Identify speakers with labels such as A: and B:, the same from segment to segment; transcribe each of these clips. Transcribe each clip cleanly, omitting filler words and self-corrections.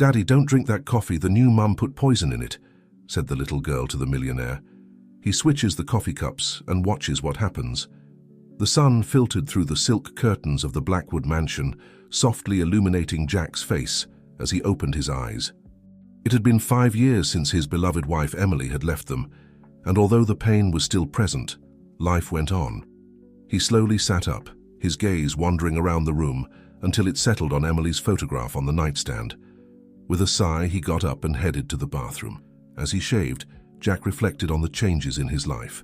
A: "Daddy, don't drink that coffee. The new mum put poison in it," said the little girl to the millionaire. He switches the coffee cups and watches what happens. The sun filtered through the silk curtains of the Blackwood mansion, softly illuminating Jack's face as he opened his eyes. It had been 5 years since his beloved wife Emily had left them, and although the pain was still present, life went on. He slowly sat up, his gaze wandering around the room until it settled on Emily's photograph on the nightstand. With a sigh, he got up and headed to the bathroom. As he shaved, Jack reflected on the changes in his life.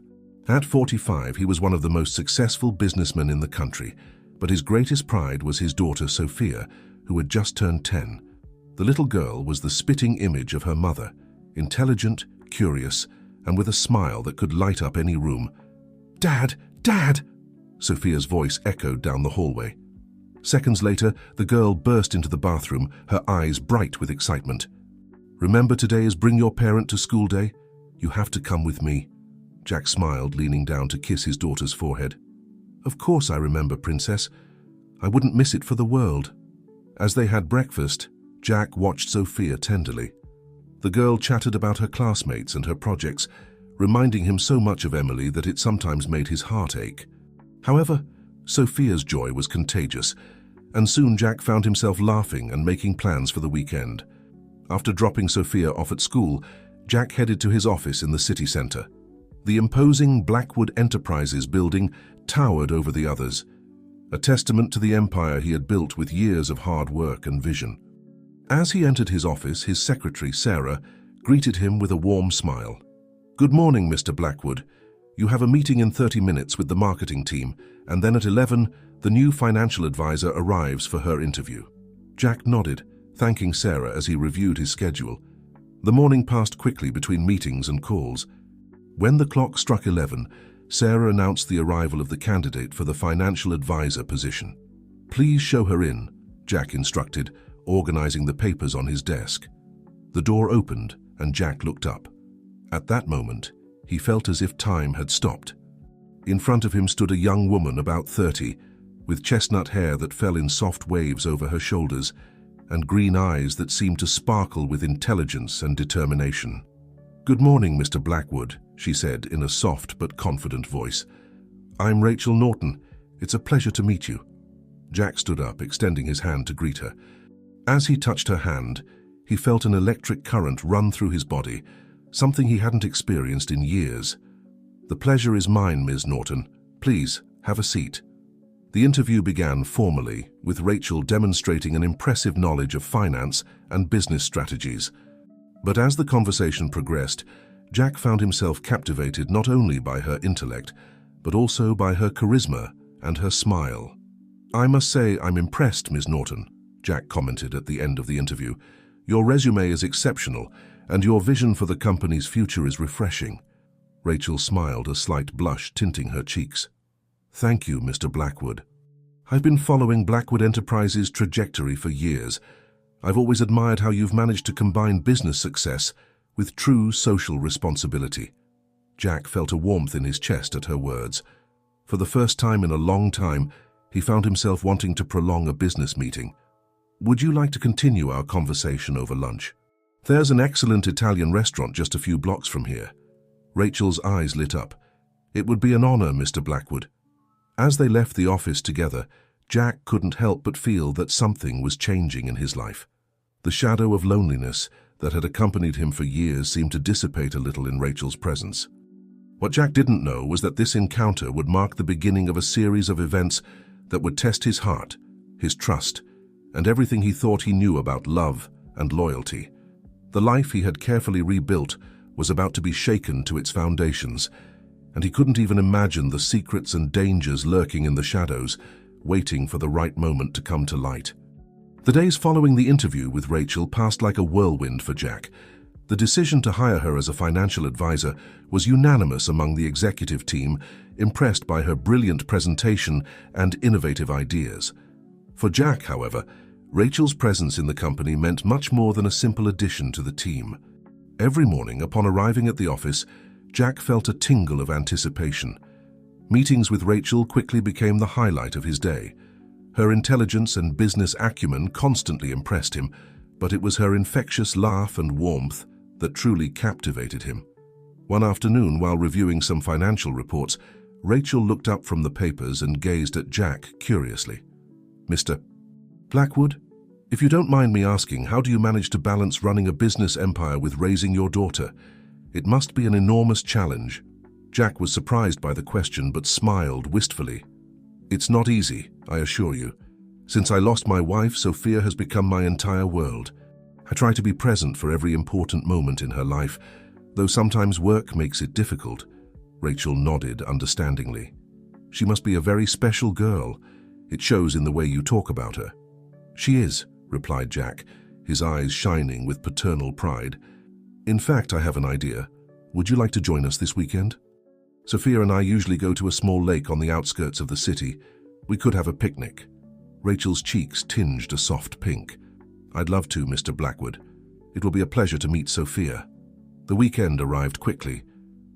A: At 45, he was one of the most successful businessmen in the country, but his greatest pride was his daughter Sophia, who had just turned 10. The little girl was the spitting image of her mother, intelligent, curious, and with a smile that could light up any room. "Dad! Dad!" Sophia's voice echoed down the hallway. Seconds later, the girl burst into the bathroom, her eyes bright with excitement. "Remember, today is Bring Your Parent to School Day? You have to come with me." Jack smiled, leaning down to kiss his daughter's forehead. "Of course I remember, Princess. I wouldn't miss it for the world." As they had breakfast, Jack watched Sophia tenderly. The girl chatted about her classmates and her projects, reminding him so much of Emily that it sometimes made his heart ache. However, Sophia's joy was contagious, and soon Jack found himself laughing and making plans for the weekend. After dropping Sophia off at school, Jack headed to his office in the city center. The imposing Blackwood Enterprises building towered over the others, a testament to the empire he had built with years of hard work and vision. As he entered his office, his secretary, Sarah, greeted him with a warm smile. "Good morning, Mr. Blackwood. You have a meeting in 30 minutes with the marketing team, and then at 11, the new financial advisor arrives for her interview." Jack nodded, thanking Sarah as he reviewed his schedule. The morning passed quickly between meetings and calls. When the clock struck 11, Sarah announced the arrival of the candidate for the financial advisor position. "Please show her in," Jack instructed, organizing the papers on his desk. The door opened, and Jack looked up. At that moment, he felt as if time had stopped. In front of him stood a young woman about 30, with chestnut hair that fell in soft waves over her shoulders, and green eyes that seemed to sparkle with intelligence and determination. "Good morning, Mr. Blackwood," she said in a soft but confident voice. "I'm Rachel Norton. It's a pleasure to meet you." Jack stood up, extending his hand to greet her. As he touched her hand, he felt an electric current run through his body, something he hadn't experienced in years. "The pleasure is mine, Ms. Norton. Please, have a seat." The interview began formally, with Rachel demonstrating an impressive knowledge of finance and business strategies. But as the conversation progressed, Jack found himself captivated not only by her intellect, but also by her charisma and her smile. "I must say I'm impressed, Ms. Norton," Jack commented at the end of the interview. "Your resume is exceptional, and your vision for the company's future is refreshing." Rachel smiled, a slight blush tinting her cheeks. "Thank you, Mr. Blackwood. I've been following Blackwood Enterprises' trajectory for years. I've always admired how you've managed to combine business success with true social responsibility." Jack felt a warmth in his chest at her words. For the first time in a long time, he found himself wanting to prolong a business meeting. "Would you like to continue our conversation over lunch? There's an excellent Italian restaurant just a few blocks from here." Rachel's eyes lit up. "It would be an honor, Mr. Blackwood." As they left the office together, Jack couldn't help but feel that something was changing in his life. The shadow of loneliness that had accompanied him for years seemed to dissipate a little in Rachel's presence. What Jack didn't know was that this encounter would mark the beginning of a series of events that would test his heart, his trust, and everything he thought he knew about love and loyalty. The life he had carefully rebuilt was about to be shaken to its foundations, and he couldn't even imagine the secrets and dangers lurking in the shadows, waiting for the right moment to come to light. The days following the interview with Rachel passed like a whirlwind for Jack. The decision to hire her as a financial advisor was unanimous among the executive team, impressed by her brilliant presentation and innovative ideas. For Jack, however, Rachel's presence in the company meant much more than a simple addition to the team. Every morning, upon arriving at the office, Jack felt a tingle of anticipation. Meetings with Rachel quickly became the highlight of his day. Her intelligence and business acumen constantly impressed him, but it was her infectious laugh and warmth that truly captivated him. One afternoon, while reviewing some financial reports, Rachel looked up from the papers and gazed at Jack curiously. "Mr. Blackwood, if you don't mind me asking, how do you manage to balance running a business empire with raising your daughter? It must be an enormous challenge." Jack was surprised by the question but smiled wistfully. "It's not easy, I assure you. Since I lost my wife, Sophia has become my entire world. I try to be present for every important moment in her life, though sometimes work makes it difficult." Rachel nodded understandingly. "She must be a very special girl. It shows in the way you talk about her." "She is," replied Jack, his eyes shining with paternal pride. "In fact, I have an idea. Would you like to join us this weekend? Sophia and I usually go to a small lake on the outskirts of the city. We could have a picnic." Rachel's cheeks tinged a soft pink. "I'd love to, Mr. Blackwood. It will be a pleasure to meet Sophia." The weekend arrived quickly.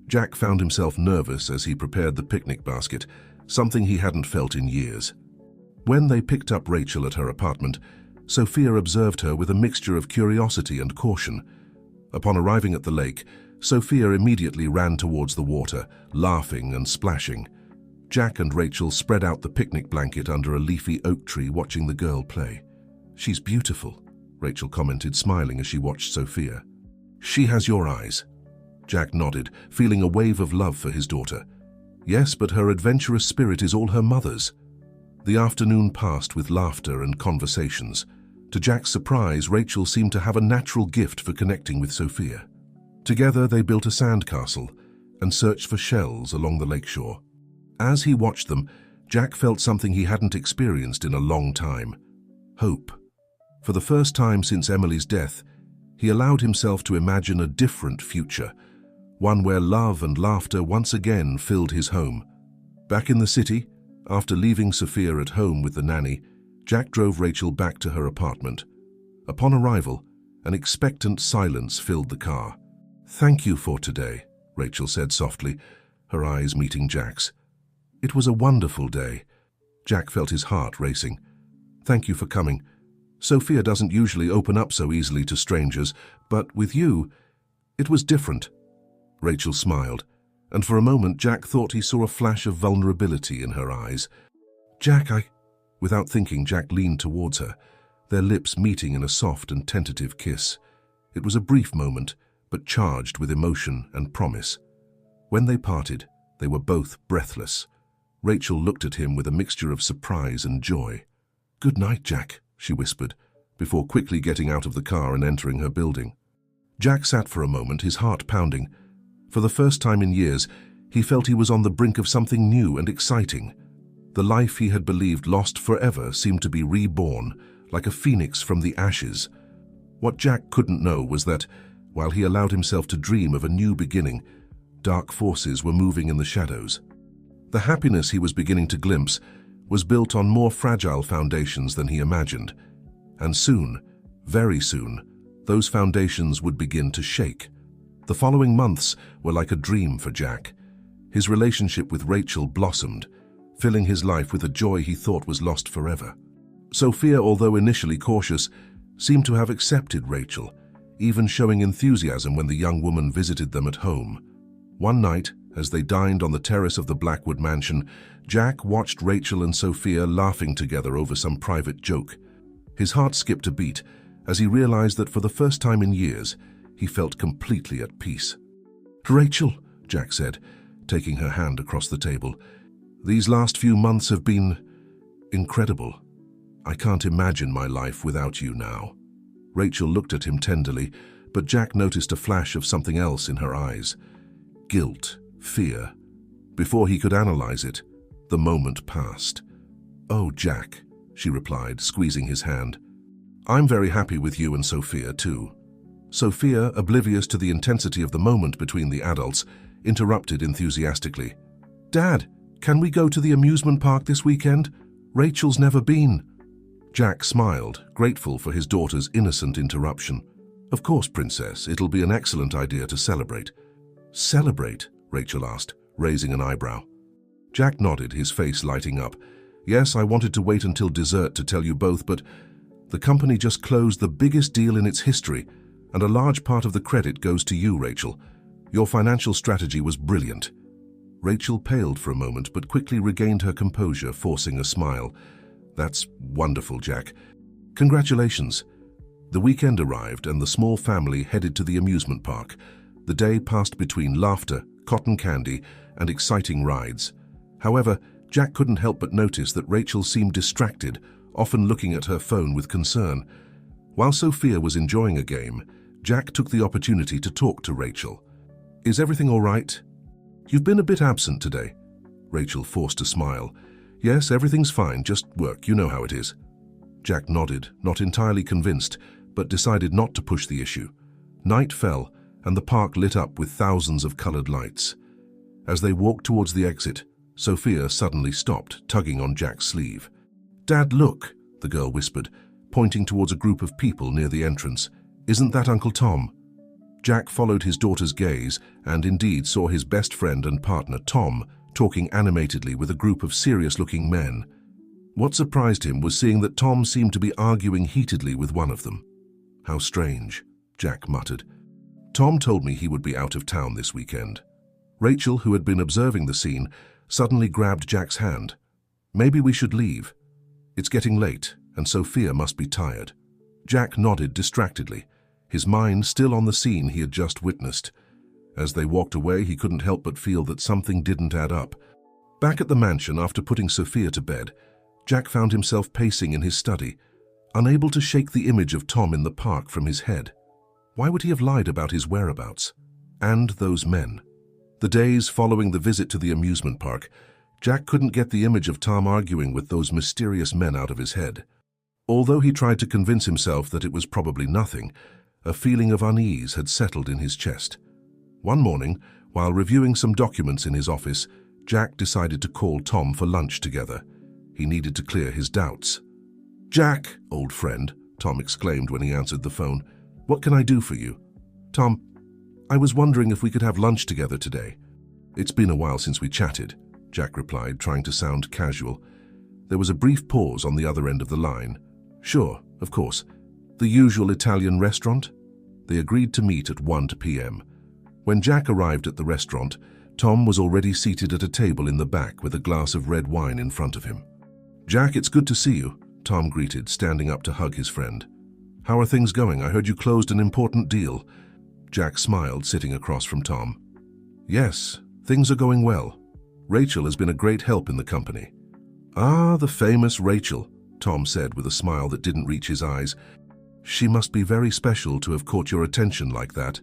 A: Jack found himself nervous as he prepared the picnic basket, something he hadn't felt in years. When they picked up Rachel at her apartment, Sophia observed her with a mixture of curiosity and caution. Upon arriving at the lake, Sophia immediately ran towards the water, laughing and splashing. Jack and Rachel spread out the picnic blanket under a leafy oak tree, watching the girl play. "She's beautiful," Rachel commented, smiling as she watched Sophia. "She has your eyes." Jack nodded, feeling a wave of love for his daughter. "Yes, but her adventurous spirit is all her mother's." The afternoon passed with laughter and conversations. To Jack's surprise, Rachel seemed to have a natural gift for connecting with Sophia. Together they built a sandcastle and searched for shells along the lakeshore. As he watched them, Jack felt something he hadn't experienced in a long time: hope. For the first time since Emily's death, he allowed himself to imagine a different future, one where love and laughter once again filled his home. Back in the city, after leaving Sophia at home with the nanny, Jack drove Rachel back to her apartment. Upon arrival, an expectant silence filled the car. "Thank you for today," Rachel said softly, her eyes meeting Jack's. "It was a wonderful day." Jack felt his heart racing. "Thank you for coming. Sophia doesn't usually open up so easily to strangers, but with you, it was different." Rachel smiled, and for a moment Jack thought he saw a flash of vulnerability in her eyes. "Jack, Without thinking, Jack leaned towards her, their lips meeting in a soft and tentative kiss. It was a brief moment, but charged with emotion and promise. When they parted, they were both breathless. Rachel looked at him with a mixture of surprise and joy. "Good night, Jack," she whispered, before quickly getting out of the car and entering her building. Jack sat for a moment, his heart pounding. For the first time in years, he felt he was on the brink of something new and exciting. The life he had believed lost forever seemed to be reborn, like a phoenix from the ashes. What Jack couldn't know was that, while he allowed himself to dream of a new beginning, dark forces were moving in the shadows. The happiness he was beginning to glimpse was built on more fragile foundations than he imagined. And soon, very soon, those foundations would begin to shake. The following months were like a dream for Jack. His relationship with Rachel blossomed, filling his life with a joy he thought was lost forever. Sophia, although initially cautious, seemed to have accepted Rachel, even showing enthusiasm when the young woman visited them at home. One night, as they dined on the terrace of the Blackwood mansion, Jack watched Rachel and Sophia laughing together over some private joke. His heart skipped a beat as he realized that for the first time in years, he felt completely at peace. "Rachel," Jack said, taking her hand across the table, "these last few months have been incredible. I can't imagine my life without you now." Rachel looked at him tenderly, but Jack noticed a flash of something else in her eyes. Guilt, fear. Before he could analyze it, the moment passed. "Oh, Jack," she replied, squeezing his hand. "I'm very happy with you and Sophia, too." Sophia, oblivious to the intensity of the moment between the adults, interrupted enthusiastically. "Dad, can we go to the amusement park this weekend? Rachel's never been." Jack smiled, grateful for his daughter's innocent interruption. "Of course, Princess, it'll be an excellent idea to celebrate." "Celebrate?" Rachel asked, raising an eyebrow. Jack nodded, his face lighting up. "Yes, I wanted to wait until dessert to tell you both, but The company just closed the biggest deal in its history, and a large part of the credit goes to you, Rachel. Your financial strategy was brilliant." Rachel paled for a moment, but quickly regained her composure, forcing a smile. "That's wonderful, Jack. Congratulations." The weekend arrived, and the small family headed to the amusement park. The day passed between laughter, cotton candy, and exciting rides. However, Jack couldn't help but notice that Rachel seemed distracted, often looking at her phone with concern. While Sophia was enjoying a game, Jack took the opportunity to talk to Rachel. "Is everything all right? You've been a bit absent today." Rachel forced a smile. "Yes, everything's fine, just work, you know how it is." Jack nodded, not entirely convinced, but decided not to push the issue. Night fell, and the park lit up with thousands of colored lights. As they walked towards the exit, Sophia suddenly stopped, tugging on Jack's sleeve. "Dad, look," the girl whispered, pointing towards a group of people near the entrance. "Isn't that Uncle Tom?" Jack followed his daughter's gaze and indeed saw his best friend and partner, Tom, talking animatedly with a group of serious-looking men. What surprised him was seeing that Tom seemed to be arguing heatedly with one of them. "How strange," Jack muttered. "Tom told me he would be out of town this weekend." Rachel, who had been observing the scene, suddenly grabbed Jack's hand. "Maybe we should leave. It's getting late, and Sophia must be tired." Jack nodded distractedly, his mind still on the scene he had just witnessed. As they walked away, he couldn't help but feel that something didn't add up. Back at the mansion, after putting Sophia to bed, Jack found himself pacing in his study, unable to shake the image of Tom in the park from his head. Why would he have lied about his whereabouts? And those men? The days following the visit to the amusement park, Jack couldn't get the image of Tom arguing with those mysterious men out of his head. Although he tried to convince himself that it was probably nothing, a feeling of unease had settled in his chest. One morning, while reviewing some documents in his office, Jack decided to call Tom for lunch together. He needed to clear his doubts. "Jack, old friend," Tom exclaimed when he answered the phone. "What can I do for you?" "Tom, I was wondering if we could have lunch together today." "It's been a while since we chatted," Jack replied, trying to sound casual. There was a brief pause on the other end of the line. "Sure, of course. The usual Italian restaurant?" They agreed to meet at 1 p.m. When Jack arrived at the restaurant, Tom was already seated at a table in the back with a glass of red wine in front of him. "Jack, it's good to see you," Tom greeted, standing up to hug his friend. "How are things going? I heard you closed an important deal." Jack smiled, sitting across from Tom. "Yes, things are going well. Rachel has been a great help in the company." "Ah, the famous Rachel," Tom said with a smile that didn't reach his eyes. "She must be very special to have caught your attention like that."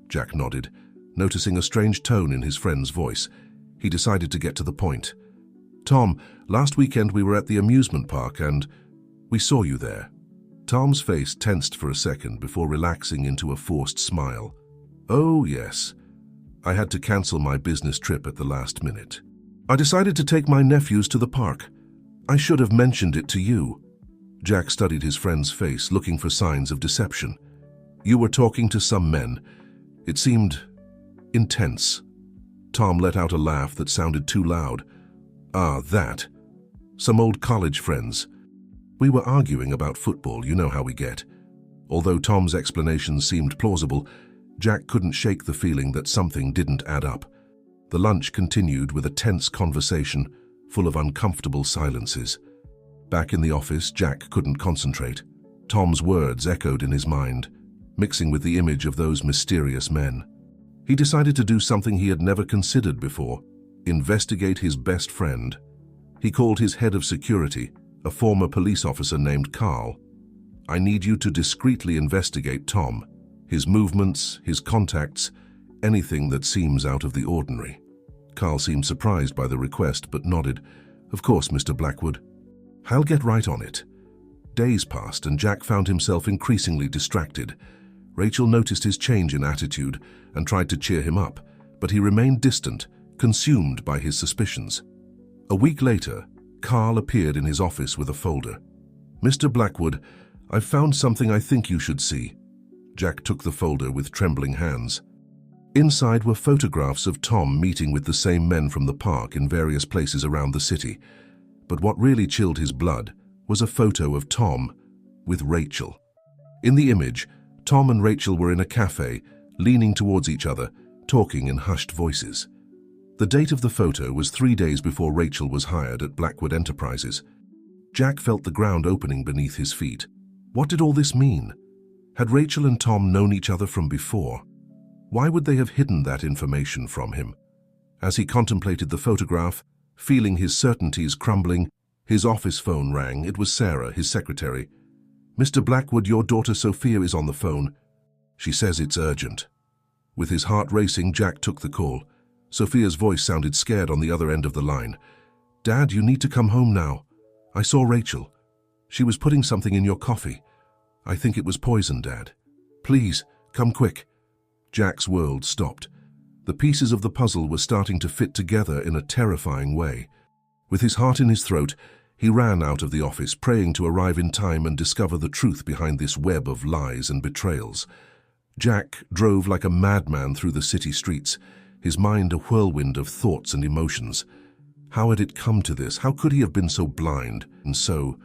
A: Jack nodded, noticing a strange tone in his friend's voice. He decided to get to the point. "Tom, last weekend we were at the amusement park and we saw you there." Tom's face tensed for a second before relaxing into a forced smile. "Oh, yes. I had to cancel my business trip at the last minute. I decided to take my nephews to the park. I should have mentioned it to you." Jack studied his friend's face, looking for signs of deception. "You were talking to some men. It seemed intense." Tom let out a laugh that sounded too loud. "Ah, that. Some old college friends. We were arguing about football, you know how we get." Although Tom's explanations seemed plausible, Jack couldn't shake the feeling that something didn't add up. The lunch continued with a tense conversation, full of uncomfortable silences. Back in the office, Jack couldn't concentrate. Tom's words echoed in his mind, mixing with the image of those mysterious men. He decided to do something he had never considered before: investigate his best friend. He called his head of security, a former police officer named Carl. "I need you to discreetly investigate Tom, his movements, his contacts, anything that seems out of the ordinary." Carl seemed surprised by the request but nodded. "Of course, Mr. Blackwood. I'll get right on it." Days passed and Jack found himself increasingly distracted. Rachel noticed his change in attitude and tried to cheer him up, but he remained distant, consumed by his suspicions. A week later, Carl appeared in his office with a folder. "Mr. Blackwood, I've found something I think you should see." Jack took the folder with trembling hands. Inside were photographs of Tom meeting with the same men from the park in various places around the city. But what really chilled his blood was a photo of Tom, with Rachel. In the image, Tom and Rachel were in a cafe, leaning towards each other, talking in hushed voices. The date of the photo was 3 days before Rachel was hired at Blackwood Enterprises. Jack felt the ground opening beneath his feet. What did all this mean? Had Rachel and Tom known each other from before? Why would they have hidden that information from him? As he contemplated the photograph, feeling his certainties crumbling, his office phone rang. It was Sarah, his secretary. "Mr. Blackwood, your daughter Sophia is on the phone. She says it's urgent." With his heart racing, Jack took the call. Sophia's voice sounded scared on the other end of the line. "Dad, you need to come home now. I saw Rachel. She was putting something in your coffee. I think it was poison, Dad. Please, come quick." Jack's world stopped. The pieces of the puzzle were starting to fit together in a terrifying way. With his heart in his throat, he ran out of the office, praying to arrive in time and discover the truth behind this web of lies and betrayals. Jack drove like a madman through the city streets, his mind a whirlwind of thoughts and emotions. How had it come to this? How could he have been so blind? And so,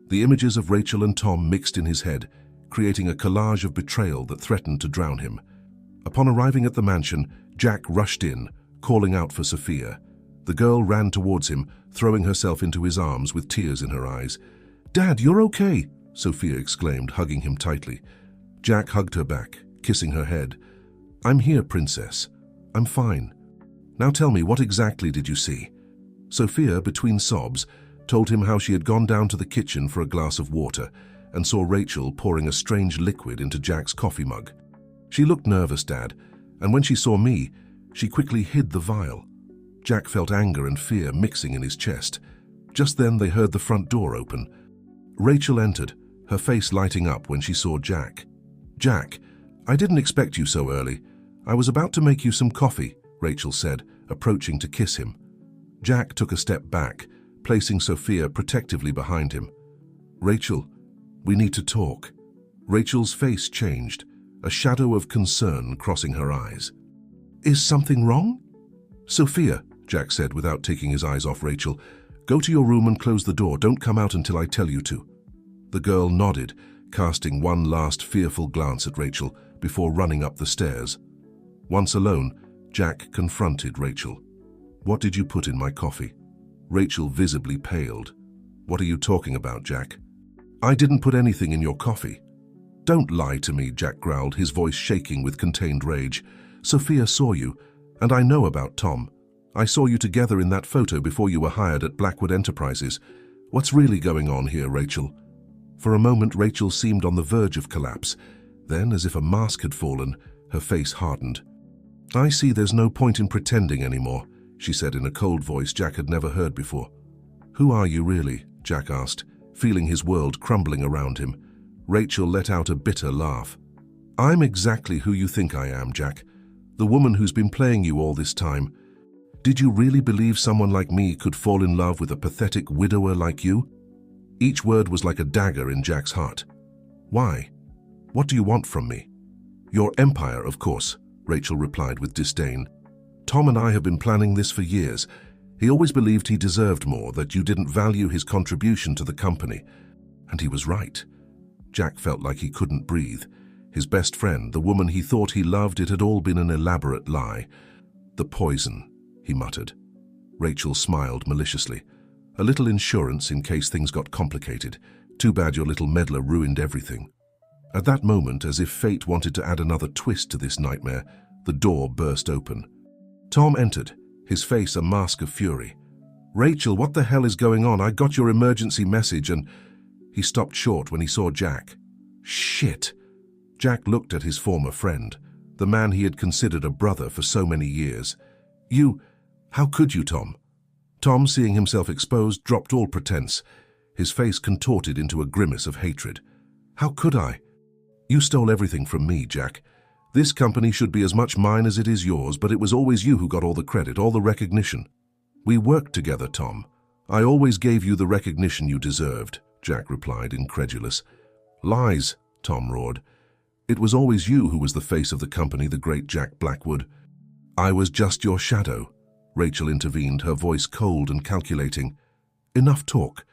A: the images of Rachel and Tom mixed in his head, creating a collage of betrayal that threatened to drown him. Upon arriving at the mansion, Jack rushed in, calling out for Sophia. The girl ran towards him, throwing herself into his arms with tears in her eyes. "Dad, you're okay," Sophia exclaimed, hugging him tightly. Jack hugged her back, kissing her head. "I'm here, Princess. I'm fine. Now tell me, what exactly did you see?" Sophia, between sobs, told him how she had gone down to the kitchen for a glass of water and saw Rachel pouring a strange liquid into Jack's coffee mug. "She looked nervous, Dad, and when she saw me, she quickly hid the vial." Jack felt anger and fear mixing in his chest. Just then they heard the front door open. Rachel entered, her face lighting up when she saw Jack. "Jack, I didn't expect you so early. I was about to make you some coffee," Rachel said, approaching to kiss him. Jack took a step back, placing Sophia protectively behind him. "Rachel, we need to talk." Rachel's face changed, a shadow of concern crossing her eyes. "Is something wrong?" "Sophia," Jack said without taking his eyes off Rachel, "go to your room and close the door. Don't come out until I tell you to." The girl nodded, casting one last fearful glance at Rachel before running up the stairs. Once alone, Jack confronted Rachel. "What did you put in my coffee?" Rachel visibly paled. "What are you talking about, Jack?" "I didn't put anything in your coffee." "Don't lie to me," Jack growled, his voice shaking with contained rage. "Sophia saw you, and I know about Tom. I saw you together in that photo before you were hired at Blackwood Enterprises. What's really going on here, Rachel?" For a moment, Rachel seemed on the verge of collapse. Then, as if a mask had fallen, her face hardened. "I see there's no point in pretending anymore," she said in a cold voice Jack had never heard before. "Who are you really?" Jack asked, feeling his world crumbling around him. Rachel let out a bitter laugh. "I'm exactly who you think I am, Jack. The woman who's been playing you all this time. Did you really believe someone like me could fall in love with a pathetic widower like you?" Each word was like a dagger in Jack's heart. "Why? What do you want from me?" "Your empire, of course," Rachel replied with disdain. "Tom and I have been planning this for years. He always believed he deserved more, that you didn't value his contribution to the company. And he was right." Jack felt like he couldn't breathe. His best friend, the woman he thought he loved, it had all been an elaborate lie. "The poison," he muttered. Rachel smiled maliciously. "A little insurance in case things got complicated. Too bad your little meddler ruined everything." At that moment, as if fate wanted to add another twist to this nightmare, the door burst open. Tom entered, his face a mask of fury. "Rachel, what the hell is going on? I got your emergency message and—" He stopped short when he saw Jack. "Shit!" Jack looked at his former friend, the man he had considered a brother for so many years. How could you, Tom?" Tom, seeing himself exposed, dropped all pretense. His face contorted into a grimace of hatred. "How could I? You stole everything from me, Jack. This company should be as much mine as it is yours, but it was always you who got all the credit, all the recognition." "We worked together, Tom. I always gave you the recognition you deserved," Jack replied, incredulous. "Lies," Tom roared. "It was always you who was the face of the company, the great Jack Blackwood." "I was just your shadow," Rachel intervened, her voice cold and calculating. "Enough talk.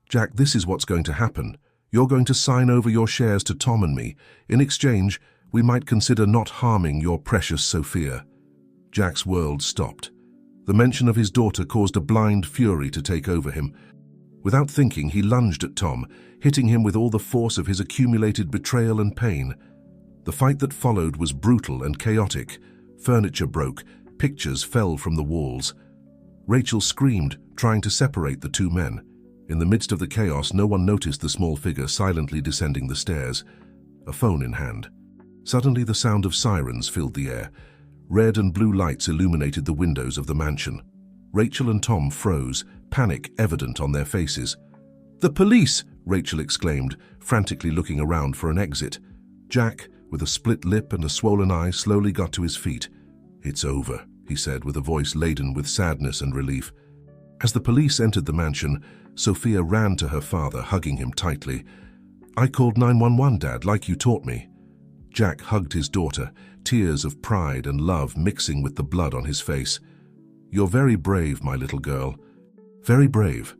A: Jack, this is what's going to happen. You're going to sign over your shares to Tom and me. In exchange, we might consider not harming your precious Sophia." Jack's world stopped. The mention of his daughter caused a blind fury to take over him. Without thinking, he lunged at Tom, hitting him with all the force of his accumulated betrayal and pain. The fight that followed was brutal and chaotic. Furniture broke, pictures fell from the walls. Rachel screamed, trying to separate the two men. In the midst of the chaos, no one noticed the small figure silently descending the stairs, a phone in hand. Suddenly, the sound of sirens filled the air. Red and blue lights illuminated the windows of the mansion. Rachel and Tom froze, panic evident on their faces. "The police!" Rachel exclaimed, frantically looking around for an exit. Jack, with a split lip and a swollen eye, slowly got to his feet. "It's over," he said with a voice laden with sadness and relief. As the police entered the mansion, Sophia ran to her father, hugging him tightly. "I called 911, Dad, like you taught me." Jack hugged his daughter, tears of pride and love mixing with the blood on his face. "You're very brave, my little girl. Very brave."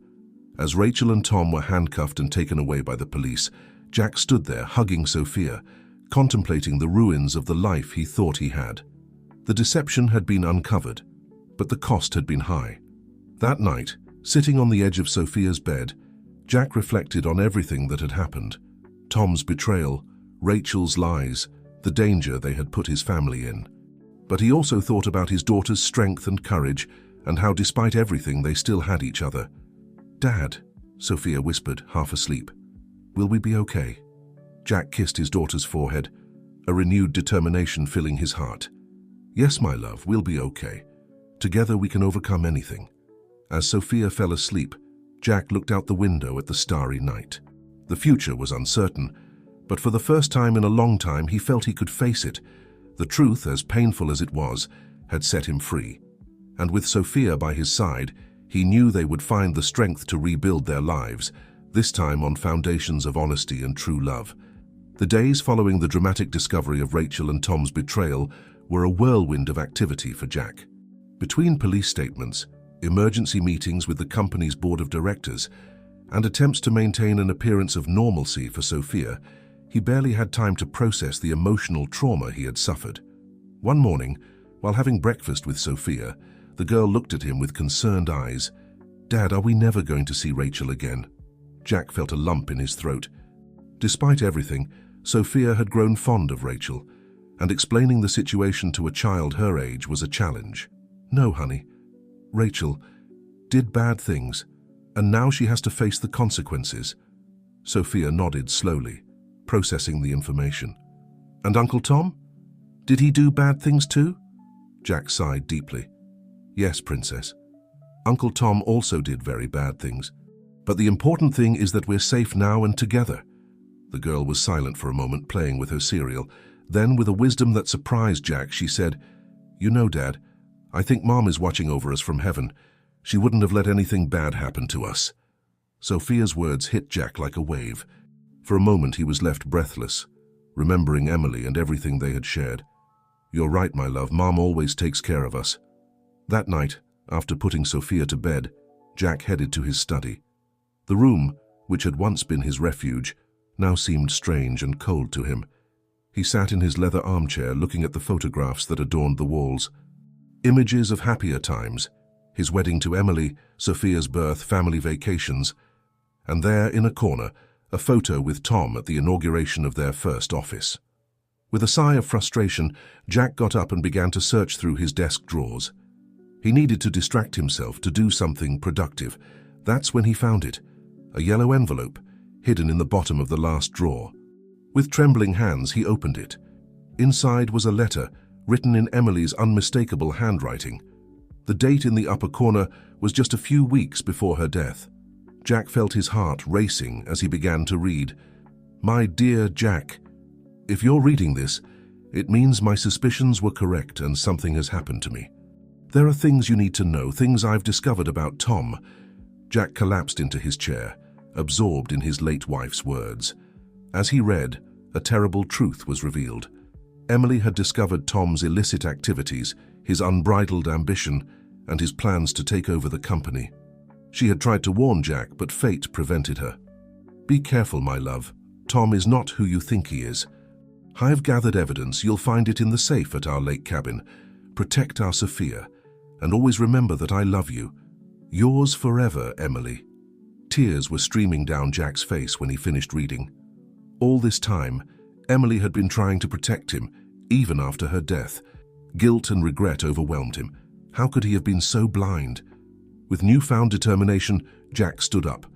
A: As Rachel and Tom were handcuffed and taken away by the police, Jack stood there hugging Sophia, contemplating the ruins of the life he thought he had. The deception had been uncovered, but the cost had been high. That night, sitting on the edge of Sophia's bed, Jack reflected on everything that had happened. Tom's betrayal, Rachel's lies, the danger they had put his family in. But he also thought about his daughter's strength and courage, and how despite everything they still had each other. "Dad," Sophia whispered, half asleep. "Will we be okay?" Jack kissed his daughter's forehead, a renewed determination filling his heart. "Yes, my love, we'll be okay. Together we can overcome anything." As Sophia fell asleep, Jack looked out the window at the starry night. The future was uncertain, but for the first time in a long time he felt he could face it. The truth, as painful as it was, had set him free. And with Sophia by his side, he knew they would find the strength to rebuild their lives, this time on foundations of honesty and true love. The days following the dramatic discovery of Rachel and Tom's betrayal were a whirlwind of activity for Jack. Between police statements, emergency meetings with the company's board of directors, and attempts to maintain an appearance of normalcy for Sophia, he barely had time to process the emotional trauma he had suffered. One morning, while having breakfast with Sophia, the girl looked at him with concerned eyes. "Dad, are we never going to see Rachel again?" Jack felt a lump in his throat. Despite everything, Sophia had grown fond of Rachel, and explaining the situation to a child her age was a challenge. "No, honey. Rachel did bad things, and now she has to face the consequences." Sophia nodded slowly, processing the information. "And Uncle Tom? Did he do bad things too?" Jack sighed deeply. "Yes, Princess. Uncle Tom also did very bad things. But the important thing is that we're safe now and together." The girl was silent for a moment, playing with her cereal. Then, with a wisdom that surprised Jack, she said, "You know, Dad, I think Mom is watching over us from heaven. She wouldn't have let anything bad happen to us." Sophia's words hit Jack like a wave. For a moment he was left breathless, remembering Emily and everything they had shared. "You're right, my love. Mom always takes care of us." That night, after putting Sophia to bed, Jack headed to his study. The room, which had once been his refuge, now seemed strange and cold to him. He sat in his leather armchair looking at the photographs that adorned the walls. Images of happier times, his wedding to Emily, Sophia's birth, family vacations, and there in a corner, a photo with Tom at the inauguration of their first office. With a sigh of frustration, Jack got up and began to search through his desk drawers. He needed to distract himself, to do something productive. That's when he found it, a yellow envelope, hidden in the bottom of the last drawer. With trembling hands, he opened it. Inside was a letter, written in Emily's unmistakable handwriting. The date in the upper corner was just a few weeks before her death. Jack felt his heart racing as he began to read. "My dear Jack, if you're reading this, it means my suspicions were correct and something has happened to me. There are things you need to know, things I've discovered about Tom." Jack collapsed into his chair, absorbed in his late wife's words. As he read, a terrible truth was revealed. Emily had discovered Tom's illicit activities, his unbridled ambition, and his plans to take over the company. She had tried to warn Jack, but fate prevented her. Be careful, my love. Tom is not who you think he is. I've gathered evidence. You'll find it in the safe at our lake cabin. Protect our Sophia, and always remember that I love you. Yours forever, Emily." Tears were streaming down Jack's face when he finished reading. All this time, Emily had been trying to protect him, even after her death. Guilt and regret overwhelmed him. How could he have been so blind? With newfound determination, Jack stood up.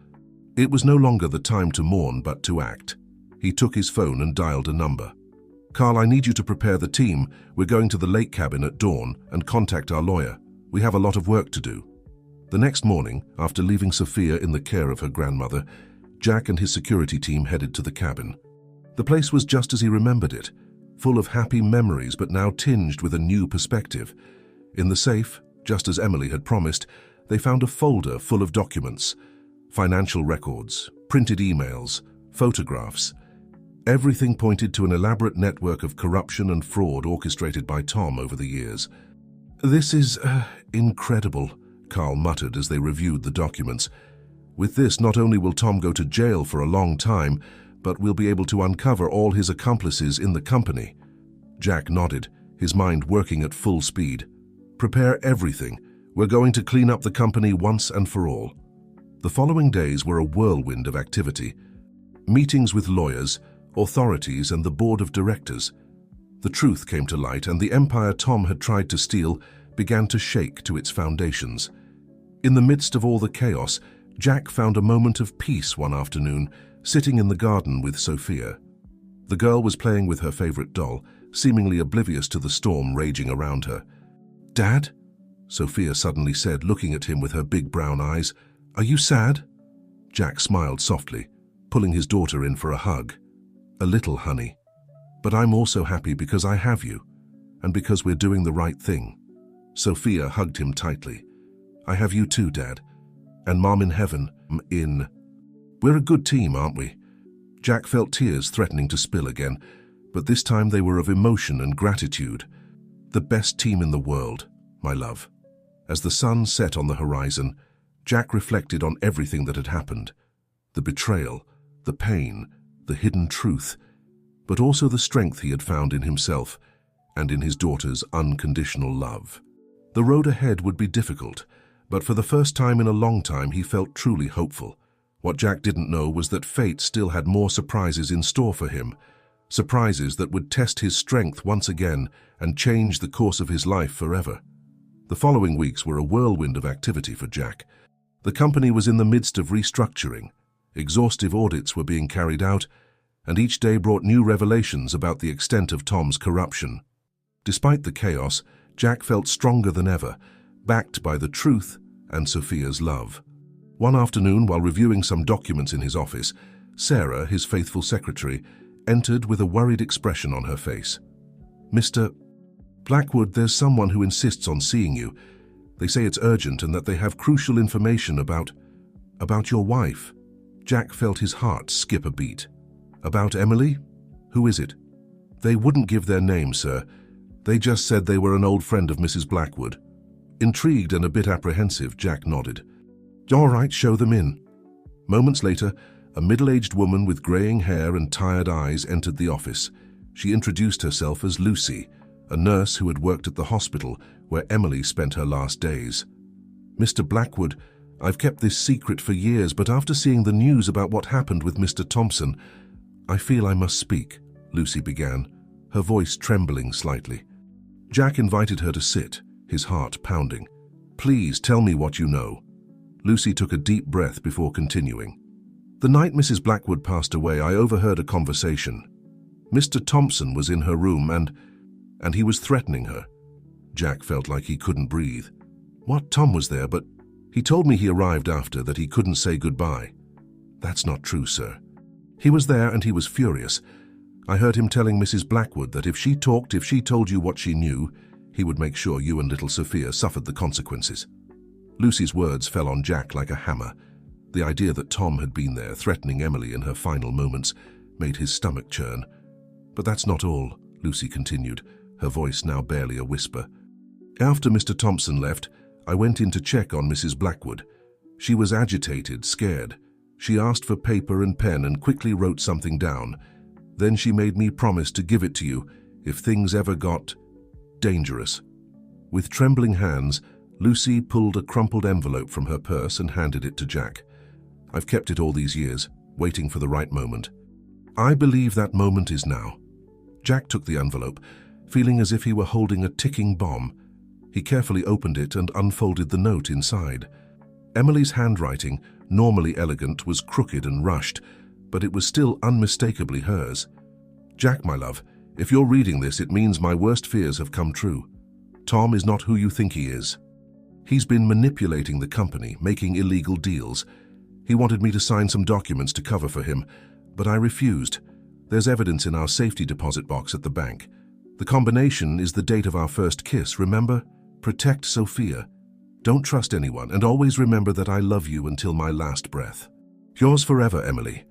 A: It was no longer the time to mourn, but to act. He took his phone and dialed a number. "Carl, I need you to prepare the team. We're going to the lake cabin at dawn and contact our lawyer. We have a lot of work to do." The next morning, after leaving Sophia in the care of her grandmother, Jack and his security team headed to the cabin. The place was just as he remembered it, full of happy memories but now tinged with a new perspective. In the safe, just as Emily had promised, they found a folder full of documents, financial records, printed emails, photographs. Everything pointed to an elaborate network of corruption and fraud orchestrated by Tom over the years. "This is incredible," Carl muttered as they reviewed the documents. "With this, not only will Tom go to jail for a long time, but we'll be able to uncover all his accomplices in the company." Jack nodded, his mind working at full speed. "Prepare everything. We're going to clean up the company once and for all." The following days were a whirlwind of activity. Meetings with lawyers, authorities, and the board of directors. The truth came to light, and the empire Tom had tried to steal began to shake to its foundations. In the midst of all the chaos, Jack found a moment of peace one afternoon, sitting in the garden with Sophia. The girl was playing with her favorite doll, seemingly oblivious to the storm raging around her. "Dad?" Sophia suddenly said, looking at him with her big brown eyes. "Are you sad?" Jack smiled softly, pulling his daughter in for a hug. "A little, honey. But I'm also happy because I have you, and because we're doing the right thing." Sophia hugged him tightly. "I have you too, Dad. And Mom in heaven, We're a good team, aren't we?" Jack felt tears threatening to spill again, but this time they were of emotion and gratitude. "The best team in the world, my love." As the sun set on the horizon, Jack reflected on everything that had happened. The betrayal, the pain, the hidden truth, but also the strength he had found in himself and in his daughter's unconditional love. The road ahead would be difficult, but for the first time in a long time he felt truly hopeful. What Jack didn't know was that fate still had more surprises in store for him, surprises that would test his strength once again and change the course of his life forever. The following weeks were a whirlwind of activity for Jack. The company was in the midst of restructuring. Exhaustive audits were being carried out, and each day brought new revelations about the extent of Tom's corruption. Despite the chaos, Jack felt stronger than ever, backed by the truth and Sophia's love. One afternoon, while reviewing some documents in his office, Sarah, his faithful secretary, entered with a worried expression on her face. "Mr. Blackwood, there's someone who insists on seeing you. They say it's urgent and that they have crucial information about your wife." Jack felt his heart skip a beat. "About Emily? Who is it?" "They wouldn't give their name, sir. They just said they were an old friend of Mrs. Blackwood." Intrigued and a bit apprehensive, Jack nodded. "All right, show them in." Moments later, a middle-aged woman with graying hair and tired eyes entered the office. She introduced herself as Lucy, a nurse who had worked at the hospital where Emily spent her last days. "Mr. Blackwood, I've kept this secret for years, but after seeing the news about what happened with Mr. Thompson, I feel I must speak," Lucy began, her voice trembling slightly. Jack invited her to sit, his heart pounding. "Please tell me what you know." Lucy took a deep breath before continuing. "The night Mrs. Blackwood passed away, I overheard a conversation. Mr. Thompson was in her room and he was threatening her." Jack felt like he couldn't breathe. "What? Tom was there, but he told me he arrived after, that he couldn't say goodbye." "That's not true, sir. He was there and he was furious. I heard him telling Mrs. Blackwood that if she told you what she knew, he would make sure you and little Sophia suffered the consequences." Lucy's words fell on Jack like a hammer. The idea that Tom had been there, threatening Emily in her final moments, made his stomach churn. "But that's not all," Lucy continued, her voice now barely a whisper. "After Mr. Thompson left, I went in to check on Mrs. Blackwood. She was agitated, scared. She asked for paper and pen and quickly wrote something down. Then she made me promise to give it to you if things ever got dangerous. With trembling hands, Lucy pulled a crumpled envelope from her purse and handed it to Jack. I've kept it all these years, waiting for the right moment. I believe that moment is now. Jack took the envelope, feeling as if he were holding a ticking bomb. He carefully opened it and unfolded the note inside. Emily's handwriting, normally elegant, was crooked and rushed, but it was still unmistakably hers. Jack, my love, if you're reading this, it means my worst fears have come true. Tom is not who you think he is. He's been manipulating the company, making illegal deals. He wanted me to sign some documents to cover for him, but I refused. There's evidence in our safety deposit box at the bank. The combination is the date of our first kiss, remember? Protect Sophia. Don't trust anyone, and always remember that I love you until my last breath. Yours forever, Emily.